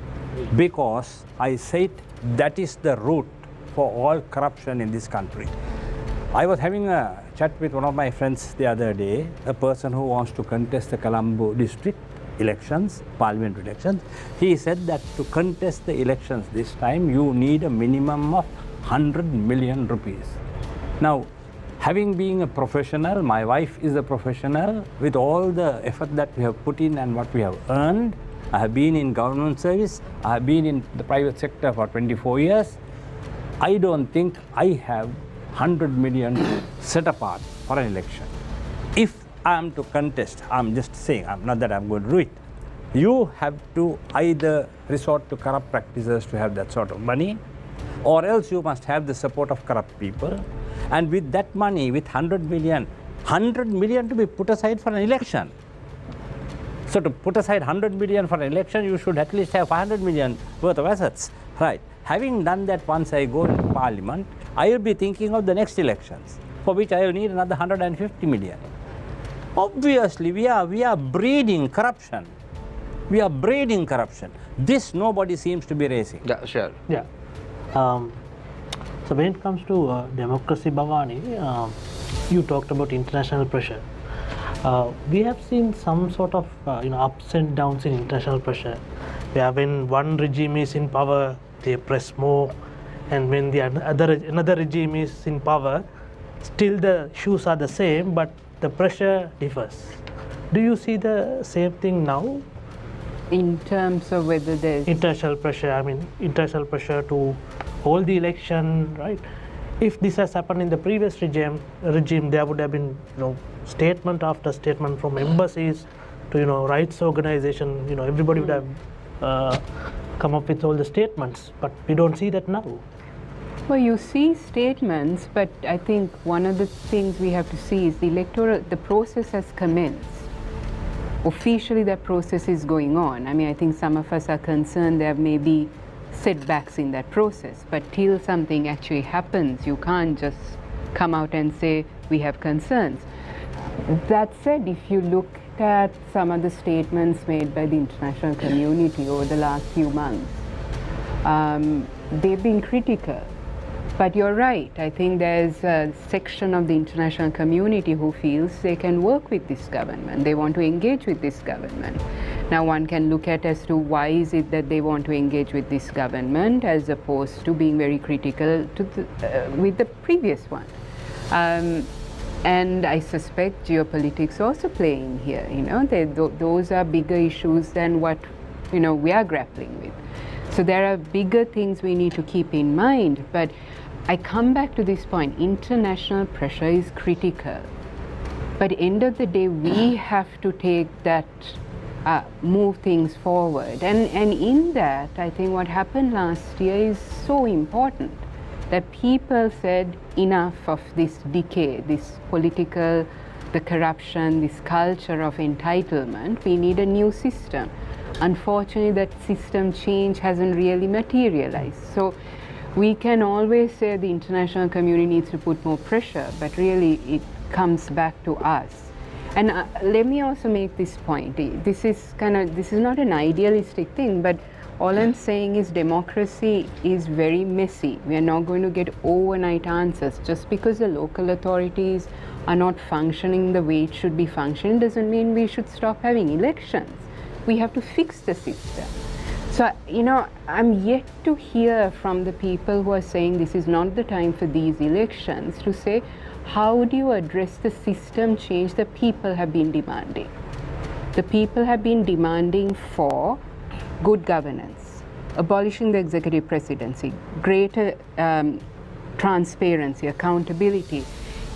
because I said that is the root for all corruption in this country. I was having a chat with one of my friends the other day, a person who wants to contest the Colombo district elections, parliament elections. He said that to contest the elections this time, you need a minimum of 100 million rupees. Now, having been a professional, my wife is a professional, with all the effort that we have put in and what we have earned, I have been in government service, I have been in the private sector for 24 years. I don't think I have 100 million set apart for an election. If I am to contest, I'm just saying, not that I'm going to do it, you have to either resort to corrupt practices to have that sort of money, or else you must have the support of corrupt people. And with that money, with 100 million to be put aside for an election. So to put aside 100 million for an election, you should at least have 500 million worth of assets. Right. Having done that, once I go into parliament, I will be thinking of the next elections, for which I will need another 150 million. Obviously, we are breeding corruption. We are breeding corruption. This nobody seems to be raising. Yeah, sure. Yeah. So when it comes to democracy, Bhavani, you talked about international pressure. We have seen some sort of ups and downs in international pressure, where when one regime is in power, they press more, and when the another regime is in power, still the issues are the same, but the pressure differs. Do you see the same thing now? In terms of whether there's International pressure, international pressure to hold the election, right? If this has happened in the previous regime, there would have been statement after statement from embassies to rights organization. Everybody would have come up with all the statements, but we don't see that now. Well, you see statements, but I think one of the things we have to see is the process has commenced. Officially, that process is going on. I think some of us are concerned there may be setbacks in that process, but till something actually happens, you can't just come out and say we have concerns. That said, if you look at some of the statements made by the international community over the last few months, they've been critical. But you're right, I think there's a section of the international community who feels they can work with this government, they want to engage with this government. Now one can look at as to why is it that they want to engage with this government as opposed to being very critical to with the previous one. And I suspect geopolitics also playing here, those are bigger issues than what we are grappling with. So there are bigger things we need to keep in mind, but I come back to this point, international pressure is critical. But end of the day, we have to take that, move things forward. And in that, I think what happened last year is so important, that people said enough of this decay, this political, the corruption, this culture of entitlement, we need a new system. Unfortunately, that system change hasn't really materialized. So we can always say the international community needs to put more pressure, but really it comes back to us. And let me also make this point. This is not an idealistic thing, but all I'm saying is democracy is very messy. We are not going to get overnight answers just because the local authorities are not functioning the way it should be functioning, doesn't mean we should stop having elections. We have to fix the system. So, you know, I'm yet to hear from the people who are saying this is not the time for these elections to say, how do you address the system change the people have been demanding? The people have been demanding for good governance, abolishing the executive presidency, greater transparency, accountability.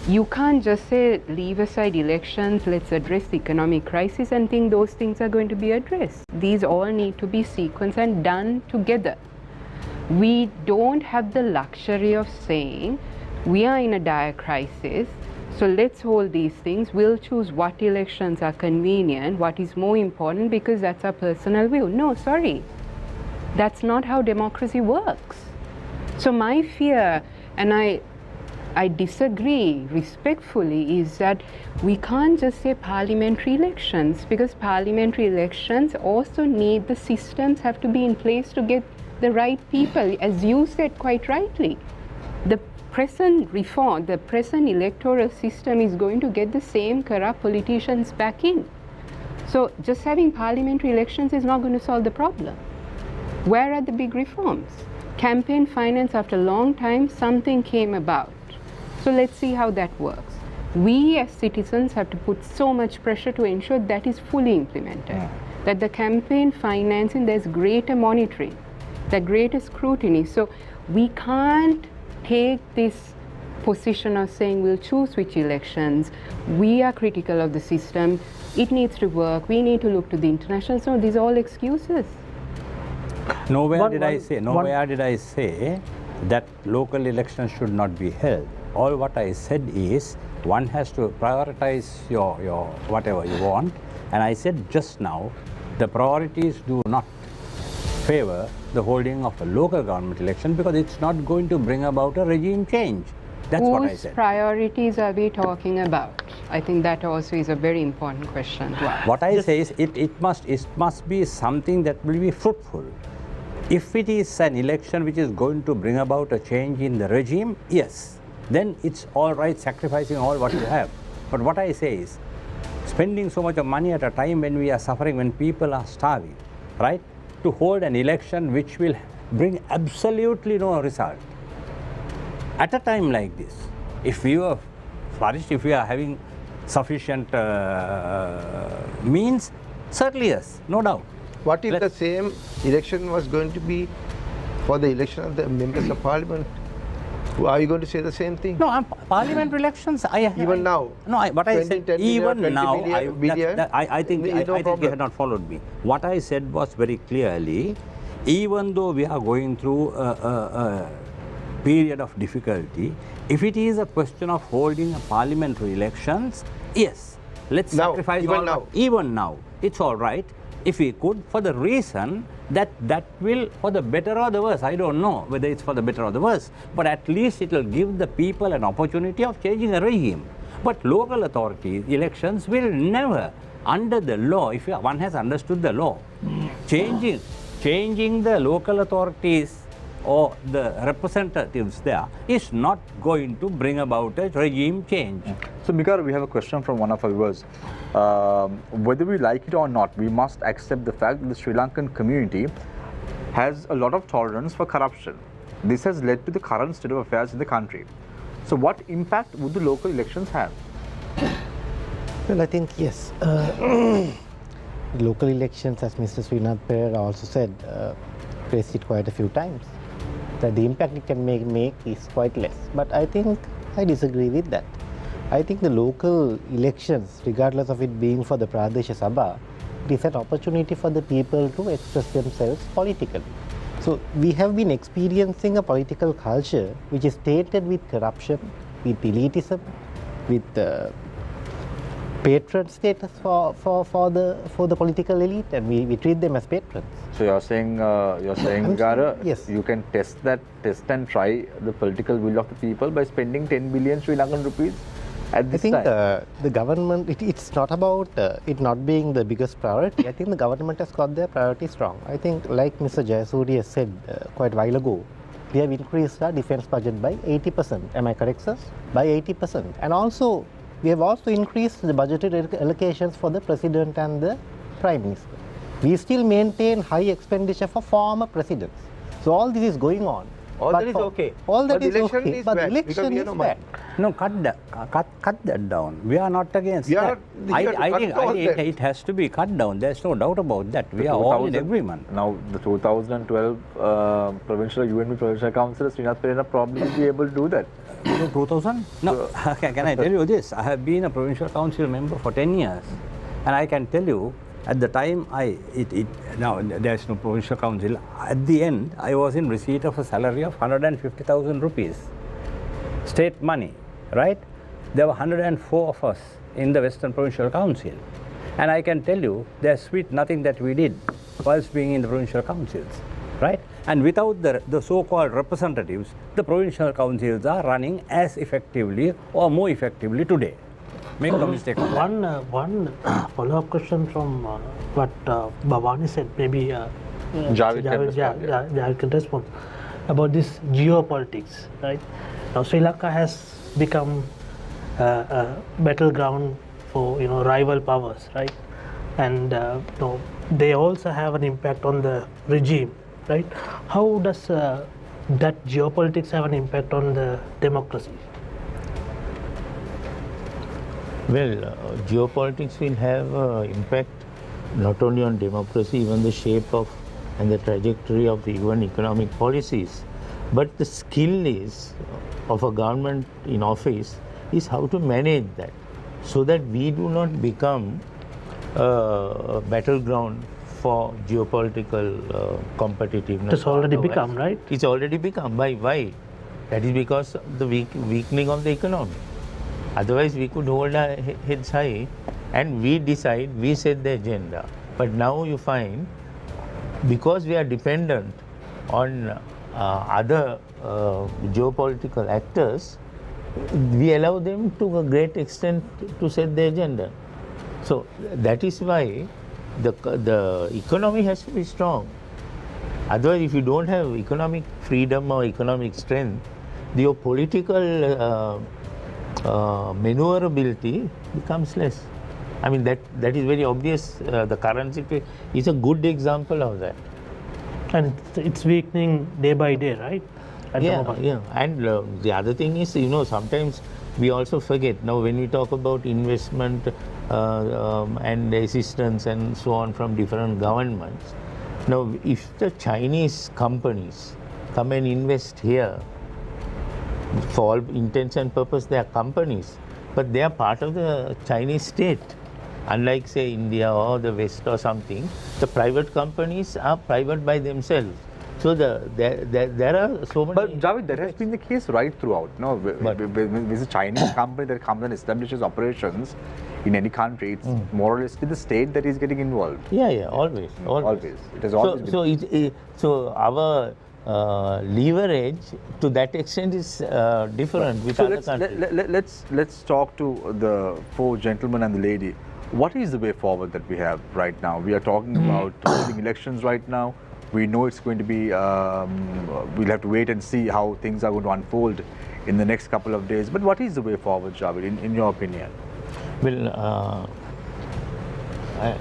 You can't just say, leave aside elections, let's address the economic crisis and think those things are going to be addressed. These all need to be sequenced and done together. We don't have the luxury of saying, we are in a dire crisis, so let's hold these things. We'll choose what elections are convenient, what is more important, because that's our personal view. No, sorry. That's not how democracy works. So my fear, and I disagree respectfully, is that we can't just say parliamentary elections, because parliamentary elections also need the systems have to be in place to get the right people, as you said quite rightly. The present reform, the present electoral system is going to get the same corrupt politicians back in. So just having parliamentary elections is not going to solve the problem. Where are the big reforms? Campaign finance, after a long time, something came about. So let's see how that works. We as citizens have to put so much pressure to ensure that is fully implemented. That the campaign financing, there's greater monitoring, the greater scrutiny. So we can't take this position of saying we'll choose which elections, we are critical of the system, it needs to work, we need to look to the international. So these are all excuses. Nowhere did I say that local elections should not be held. All what I said is one has to prioritize your whatever you want, and I said just now the priorities do not favor the holding of a local government election because it's not going to bring about a regime change. That's what I said. Whose priorities are we talking about? I think that also is a very important question. What I say is it must be something that will be fruitful. If it is an election which is going to bring about a change in the regime, yes, then it's all right sacrificing all what you have. But what I say is, spending so much of money at a time when we are suffering, when people are starving, right, to hold an election which will bring absolutely no result. At a time like this, if we are flourished, if we are having sufficient means, certainly yes, no doubt. What if the same election was going to be for the election of the members of parliament? Are you going to say the same thing? No, parliamentary elections, even now. No, what I said, even now, I think you have not followed me. What I said was very clearly, even though we are going through a period of difficulty, if it is a question of holding parliamentary elections, yes, let's sacrifice all. Even now, it's all right. If we could, for the reason that will, for the better or the worse, I don't know whether it's for the better or the worse, but at least it will give the people an opportunity of changing a regime. But local authority elections will never, under the law, if one has understood the law, changing the local authorities or the representatives there is not going to bring about a regime change. So, Mikar, we have a question from one of our viewers. Whether we like it or not, we must accept the fact that the Sri Lankan community has a lot of tolerance for corruption. This has led to the current state of affairs in the country. So, what impact would the local elections have? Well, I think yes. Local elections, as Mr. Srinath Perera also said, faced it quite a few times. That the impact it can make is quite less. But I think I disagree with that. I think the local elections, regardless of it being for the Pradesh Sabha, it is an opportunity for the people to express themselves politically. So we have been experiencing a political culture which is tainted with corruption, with elitism, with patron status for the political elite, and we treat them as patrons. So you're saying, Gara, yes, you can test and try the political will of the people by spending 10 billion Sri Lankan rupees at this time. I think the government, it's not about it not being the biggest priority. I think the government has got their priorities wrong. I think, like Mr. Jayasuriya said quite a while ago, we have increased our defense budget by 80%. Am I correct, sir? By 80%. And also, we have also increased the budgetary allocations for the President and the Prime Minister. We still maintain high expenditure for former presidents. So all this is going on. All that is okay. All that But is election okay, is but bad, election because we is have no bad. No, cut that down. We are not against We that. are not- I think that. it has to be cut down. There's no doubt about that. We are all in agreement. Now, the 2012 provincial UNB provincial councillor Srinath Perera probably will be able to do that. 2000? No, can I tell you this? I have been a provincial council member for 10 years, and I can tell you, at the time now there's no provincial council. At the end, I was in receipt of a salary of 150,000 rupees, state money, right? There were 104 of us in the Western Provincial Council, and I can tell you, there's sweet nothing that we did whilst being in the provincial councils, right? And without the so-called representatives, the provincial councils are running as effectively or more effectively today. Make no mistake on that. One follow-up question from what Bhavani said, maybe Javed can respond, Javed can respond about this geopolitics, right? Now Sri Lanka has become a battleground for rival powers, right? And they also have an impact on the regime, right? How does that geopolitics have an impact on the democracy? Well, geopolitics will have impact not only on democracy, even the shape of and the trajectory of even economic policies. But the skill is of a government in office is how to manage that, so that we do not become a battleground for geopolitical competitiveness. It's already become, right? It's already become. Why? That is because of the weakening of the economy. Otherwise, we could hold our heads high and we set the agenda. But now you find, because we are dependent on other geopolitical actors, we allow them to a great extent to set the agenda. So that is why the economy has to be strong. Otherwise, if you don't have economic freedom or economic strength, your political maneuverability becomes less. I mean, that is very obvious. The current situation is a good example of that. And it's weakening day by day, right? Yeah. And the other thing is, sometimes we also forget. Now, when we talk about investment and assistance and so on from different governments, now if the Chinese companies come and invest here, for all intents and purposes, they are companies, but they are part of the Chinese state. Unlike, say, India or the West or something, the private companies are private by themselves. So there are so many. But Javed, that has been the case right throughout. No, when it's a Chinese company that comes and establishes operations in any country, it's more or less the state that is getting involved. Yeah, always. It has always been. So our leverage to that extent is different with other countries. Let's talk to the four gentlemen and the lady. What is the way forward that we have right now? We are talking about holding elections right now. We know it's going to be, we'll have to wait and see how things are going to unfold in the next couple of days. But what is the way forward, Javed, in your opinion? Well,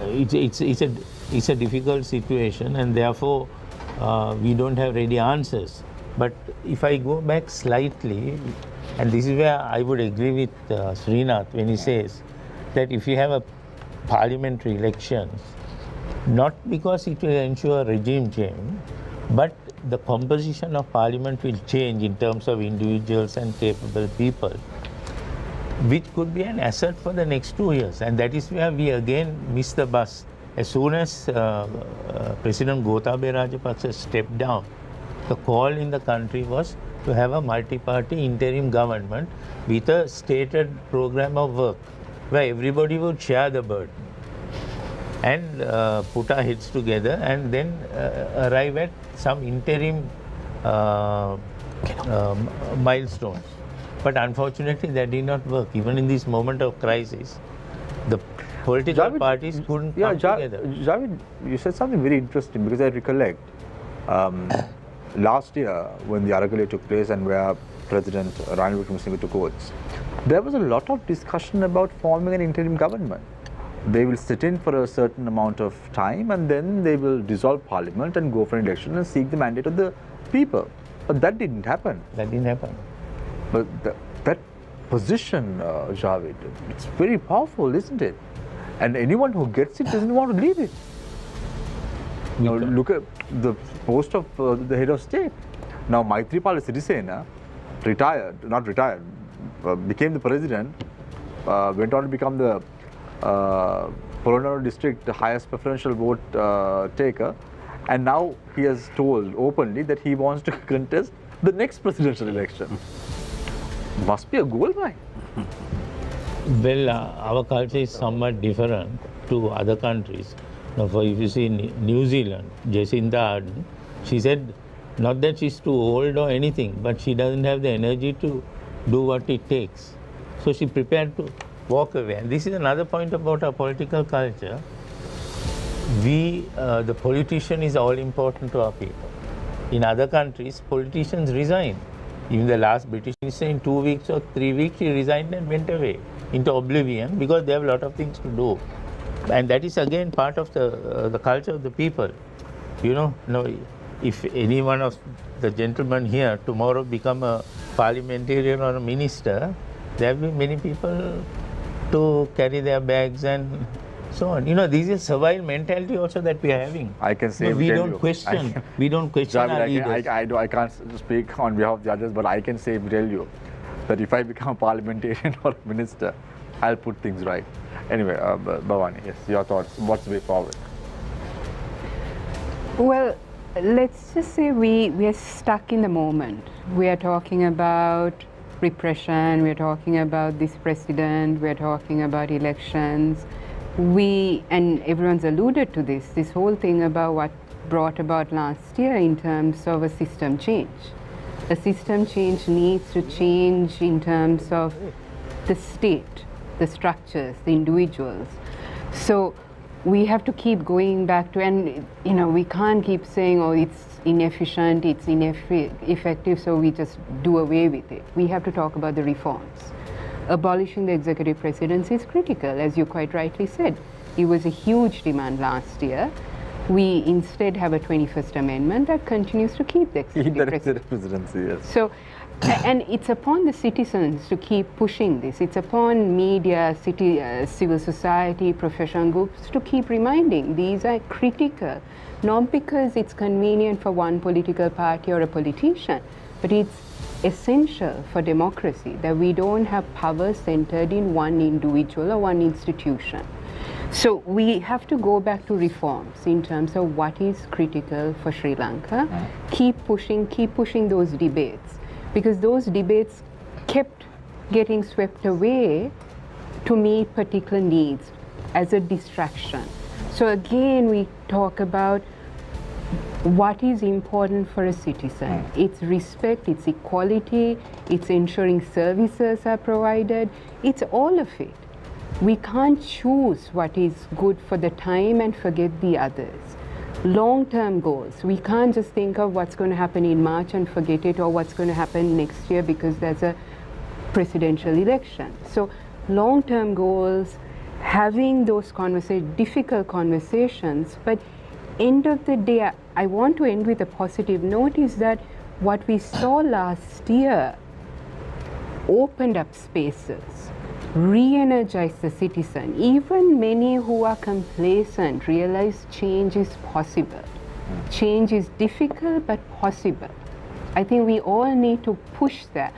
it's a difficult situation, and therefore we don't have ready answers. But if I go back slightly, and this is where I would agree with Srinath when he says that if you have a parliamentary elections, not because it will ensure regime change, but the composition of parliament will change in terms of individuals and capable people, which could be an asset for the next 2 years. And that is where we again miss the bus. As soon as President Gotabaya Rajapaksa stepped down, the call in the country was to have a multi-party interim government with a stated program of work, where everybody would share the burden and put our heads together and then arrive at some interim milestones. But unfortunately, that did not work. Even in this moment of crisis, the political parties couldn't come together. Javed, you said something very interesting, because I recollect last year when the Aragalaya took place and where President Ranil Wickremesinghe took oath, there was a lot of discussion about forming an interim government. They will sit in for a certain amount of time and then they will dissolve parliament and go for an election and seek the mandate of the people. But that didn't happen. That didn't happen. But that position, Javed, it's very powerful, isn't it? And anyone who gets it doesn't want to leave it. Now look at the post of the head of state. Now Maithripala Sirisena became the president, went on to become the Polonnaru district highest preferential vote taker, and now he has told openly that he wants to contest the next presidential election. Must be a goal line. Well, our culture is somewhat different to other countries. Now, if you see New Zealand, Jacinda Ardern, she said not that she's too old or anything, but she doesn't have the energy to do what it takes. So she prepared to walk away. And this is another point about our political culture. The politician is all important to our people. In other countries, politicians resign. Even the last British minister, in 2 weeks or 3 weeks, he resigned and went away into oblivion because they have a lot of things to do. And that is again part of the culture of the people. You know, if any one of the gentlemen here tomorrow become a parliamentarian or a minister, there will be many people to carry their bags and so on. You know, this is a servile mentality also that we are having. I can say, we don't question. We don't question our leaders. I can't speak on behalf of the others, but I can say, tell you that if I become a parliamentarian or a minister, I'll put things right. Anyway, Bhavani, yes, your thoughts. What's the way forward? Well, let's just say we are stuck in the moment. We are talking about repression, we are talking about this president, we are talking about elections. And everyone's alluded to this whole thing about what brought about last year in terms of a system change. A system change needs to change in terms of the state, the structures, the individuals. So we have to keep going back to, and you know, we can't keep saying, oh, it's inefficient, it's ineffective, so we just do away with it. We have to talk about the reforms. Abolishing the executive presidency is critical, as you quite rightly said. It was a huge demand last year. We instead have a 21st Amendment that continues to keep the executive presidency. Yes. So, and it's upon the citizens to keep pushing this. It's upon media, civil society, professional groups to keep reminding these are critical, not because it's convenient for one political party or a politician, but it's essential for democracy that we don't have power centered in one individual or one institution. So we have to go back to reforms in terms of what is critical for Sri Lanka. Keep pushing those debates, because those debates kept getting swept away to meet particular needs as a distraction. So again, we talk about what is important for a citizen. It's respect, it's equality, it's ensuring services are provided, it's all of it. We can't choose what is good for the time and forget the others. Long-term goals, we can't just think of what's going to happen in March and forget it, or what's going to happen next year because there's a presidential election. So long-term goals, having those difficult conversations, but end of the day, I want to end with a positive note, is that what we saw last year opened up spaces, re-energized the citizen. Even many who are complacent realize change is possible. Change is difficult but possible. I think we all need to push that,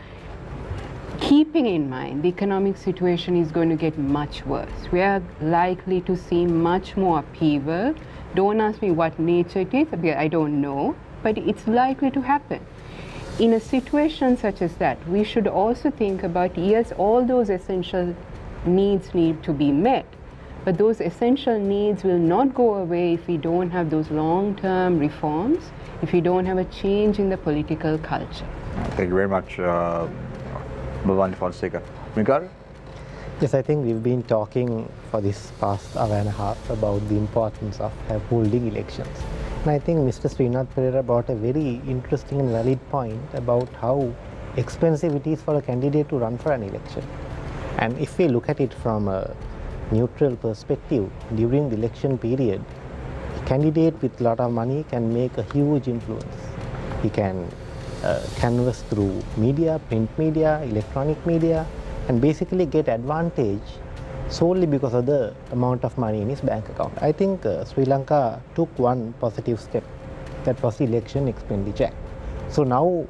keeping in mind the economic situation is going to get much worse. We are likely to see much more upheaval. Don't ask me what nature it is, I don't know, but it's likely to happen. In a situation such as that, we should also think about, yes, all those essential needs need to be met, but those essential needs will not go away if we don't have those long-term reforms, if we don't have a change in the political culture. Thank you very much, Bhavani Fonseca. Mikar? Yes, I think we've been talking for this past hour and a half about the importance of holding elections. And I think Mr. Srinath Pereira brought a very interesting and valid point about how expensive it is for a candidate to run for an election. And if we look at it from a neutral perspective, during the election period, a candidate with a lot of money can make a huge influence. He can canvass through media, print media, electronic media, and basically get advantage solely because of the amount of money in his bank account. I think Sri Lanka took one positive step, that was the election expenditure. So now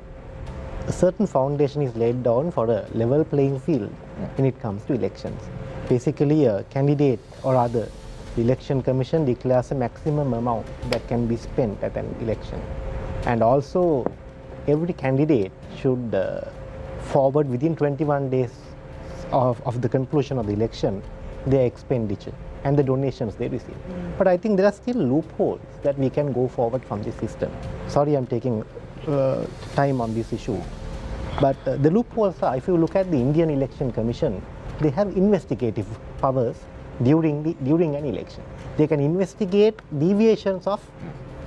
a certain foundation is laid down for a level playing field when it comes to elections. Basically, a candidate or other, the election commission declares a maximum amount that can be spent at an election. And also, every candidate should forward within 21 days of the conclusion of the election their expenditure and the donations they receive. But I think there are still loopholes that we can go forward from this system. Sorry, I'm taking time on this issue. But the loopholes are, if you look at the Indian Election Commission, they have investigative powers during an election. They can investigate deviations of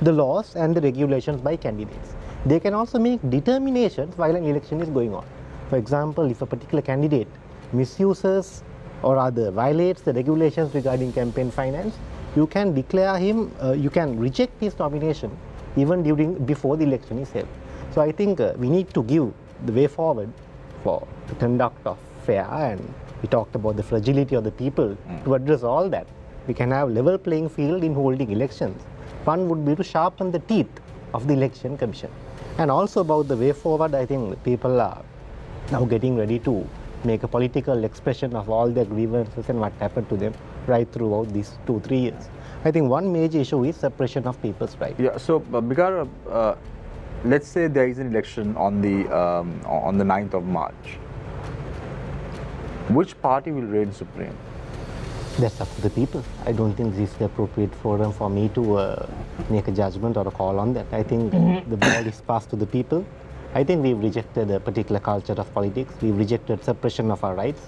the laws and the regulations by candidates. They can also make determinations while an election is going on. For example, if a particular candidate misuses or rather violates the regulations regarding campaign finance, you can declare him, you can reject his nomination even before the election is held. So I think we need to give the way forward for the conduct of fair, and we talked about the fragility of the people. To address all that, we can have level playing field in holding elections. One would be to sharpen the teeth of the election commission. And also about the way forward, I think people are now getting ready to make a political expression of all their grievances and what happened to them right throughout these 2-3 years. I think one major issue is suppression of people's rights. Yeah, so Bigara, let's say there is an election on the 9th of March. Which party will reign supreme? That's up to the people. I don't think this is the appropriate forum for me to make a judgment or a call on that. I think the ball is passed to the people. I think we've rejected a particular culture of politics. We've rejected suppression of our rights.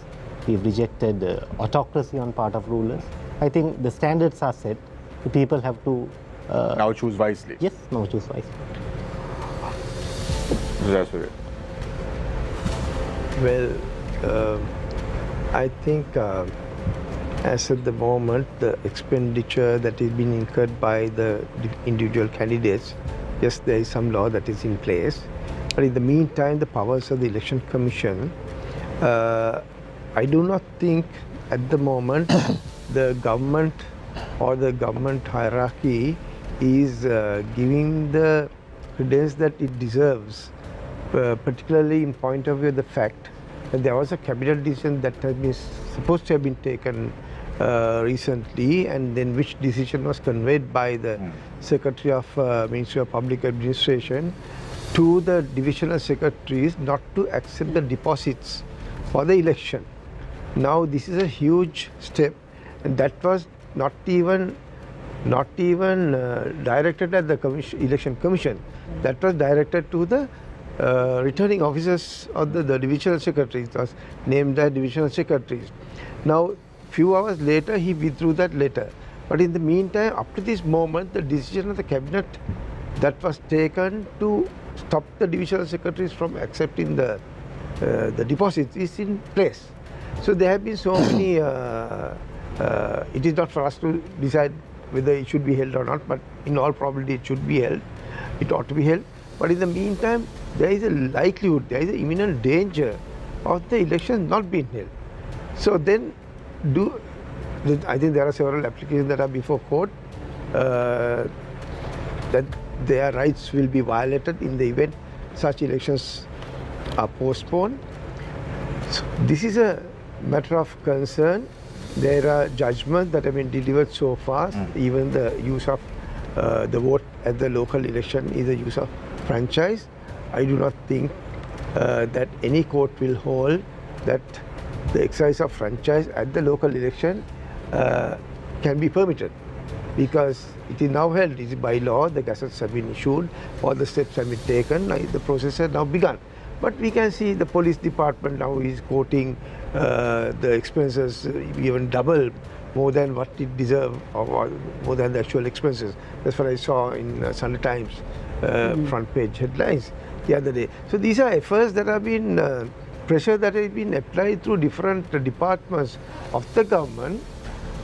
We've rejected autocracy on part of rulers. I think the standards are set. The people have to... now choose wisely. Yes, now choose wisely. That's it. Well, I think as at the moment, the expenditure that is being incurred by the individual candidates, yes, there is some law that is in place. But in the meantime, the powers of the Election Commission, I do not think at the moment the government or the government hierarchy is giving the credence that it deserves, particularly in point of view of the fact that there was a cabinet decision that has been supposed to have been taken recently, and then which decision was conveyed by the Secretary of Ministry of Public Administration to the divisional secretaries not to accept the deposits for the election. Now this is a huge step, and that was not even directed at the Election Commission. That was directed to the returning officers of the divisional secretaries. It was named as divisional secretaries. Now, few hours later, he withdrew that letter. But in the meantime, up to this moment, the decision of the cabinet that was taken to stop the divisional secretaries from accepting the deposits is in place. So there have been so many. It is not for us to decide whether it should be held or not, but in all probability it should be held. It ought to be held. But in the meantime, there is a likelihood, there is an imminent danger of the elections not being held. So then, I think there are several applications that are before court that their rights will be violated in the event such elections are postponed. So this is a matter of concern. There are judgments that have been delivered so far. Even the use of the vote at the local election is a use of franchise. I do not think that any court will hold that the exercise of franchise at the local election can be permitted, because it is now held. It is by law, the gazettes have been issued, all the steps have been taken, the process has now begun. But we can see the police department now is quoting the expenses even double more than what it deserves, or more than the actual expenses. That's what I saw in Sunday Times front page headlines. the other day. So these are efforts that have been, pressure that has been applied through different departments of the government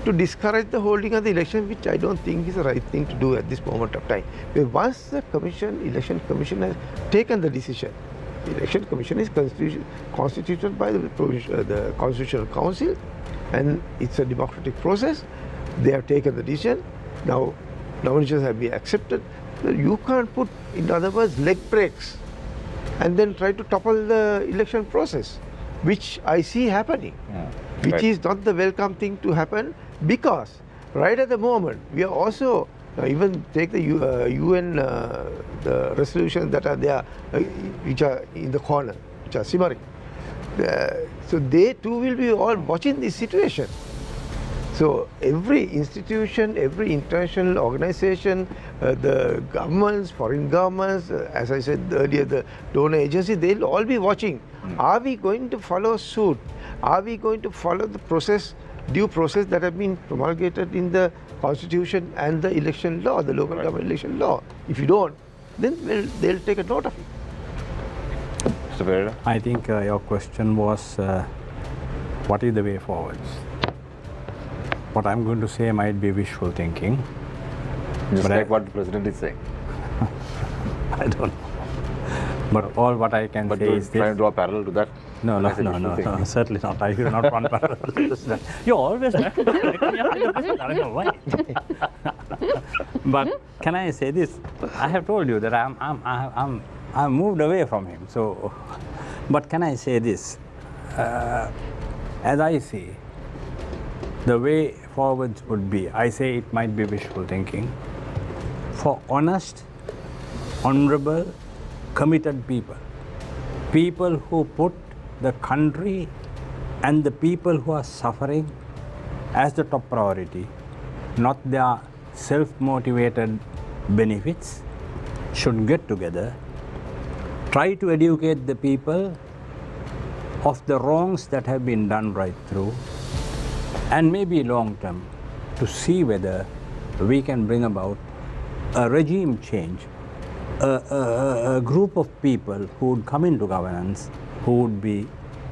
to discourage the holding of the election, which I don't think is the right thing to do at this moment of time. But once the election commission has taken the decision, the election commission is constituted by the Constitutional Council, and it's a democratic process. They have taken the decision. Now, nominations have been accepted. You can't put, in other words, leg brakes and then try to topple the election process, which I see happening, which is not the welcome thing to happen, because right at the moment we are also, even take the UN the resolutions that are there, which are in the corner, which are simmering. So they too will be all watching this situation. So every institution, every international organization, the governments, foreign governments, as I said earlier, the donor agencies, they'll all be watching. Are we going to follow suit? Are we going to follow the process, due process that have been promulgated in the Constitution and the election law, the local government election law? If you don't, then they'll take a note of it. Mr. Pereira? I think your question was, what is the way forwards? What I'm going to say might be wishful thinking. Just like what the President is saying. I don't know. But all what I can say is this. Trying to draw a parallel to that? No, certainly not. I will not run parallel to this. You always I don't know why. But can I say this? I have told you that I'm moved away from him. So, but can I say this? As I see, the way forwards would be, I say it might be wishful thinking, for honest, honorable, committed people, people who put the country and the people who are suffering as the top priority, not their self-motivated benefits, should get together, try to educate the people of the wrongs that have been done right through, and maybe long term, to see whether we can bring about a regime change, a group of people who would come into governance, who would be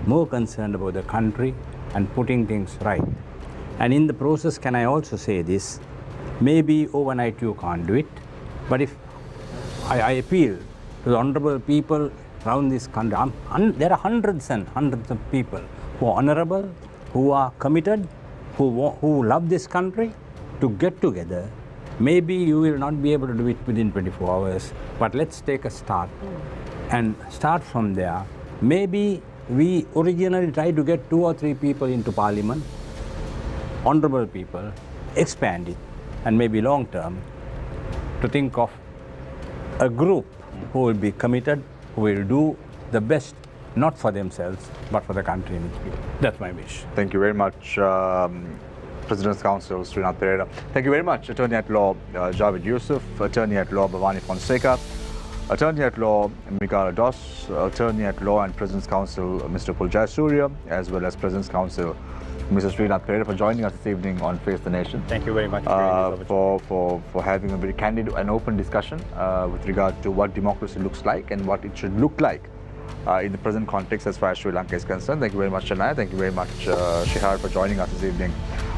more concerned about the country and putting things right. And in the process, can I also say this, maybe overnight you can't do it, but if I appeal to the honorable people around this country, there are hundreds and hundreds of people who are honorable, who are committed, who love this country, to get together. Maybe you will not be able to do it within 24 hours, but let's take a start and start from there. Maybe we originally tried to get 2 or 3 people into parliament, honorable people, expand it, and maybe long term to think of a group who will be committed, who will do the best, not for themselves, but for the country and its people. That's my wish. Thank you very much, President's Counsel Srinath Pereira. Thank you very much, Attorney at Law Javed Yusuf, Attorney at Law Bhavani Fonseca, Attorney at Law Mikala Dos, Attorney at Law and President's Counsel Mr. Puljay Surya, as well as President's Counsel Mr. Srinath Pereira, for joining us this evening on Face the Nation. Thank you very much for having a very candid and open discussion with regard to what democracy looks like and what it should look like in the present context as far as Sri Lanka is concerned. Thank you very much, Chennai. Thank you very much, Shihar, for joining us this evening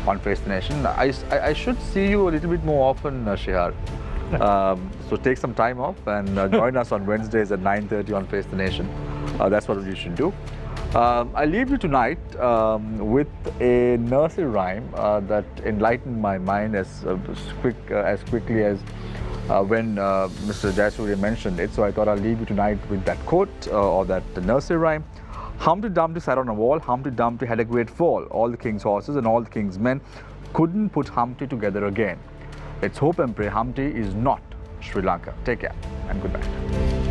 on Face the Nation. I should see you a little bit more often, Shihar. So take some time off and join us on Wednesdays at 9:30 on Face the Nation. That's what you should do. I leave you tonight with a nursery rhyme that enlightened my mind as quickly as when Mr. Jayasuriya mentioned it. So I thought I'll leave you tonight with that quote or that nursery rhyme. Humpty Dumpty sat on a wall, Humpty Dumpty had a great fall. All the king's horses and all the king's men couldn't put Humpty together again. Let's hope and pray Humpty is not Sri Lanka. Take care and good night.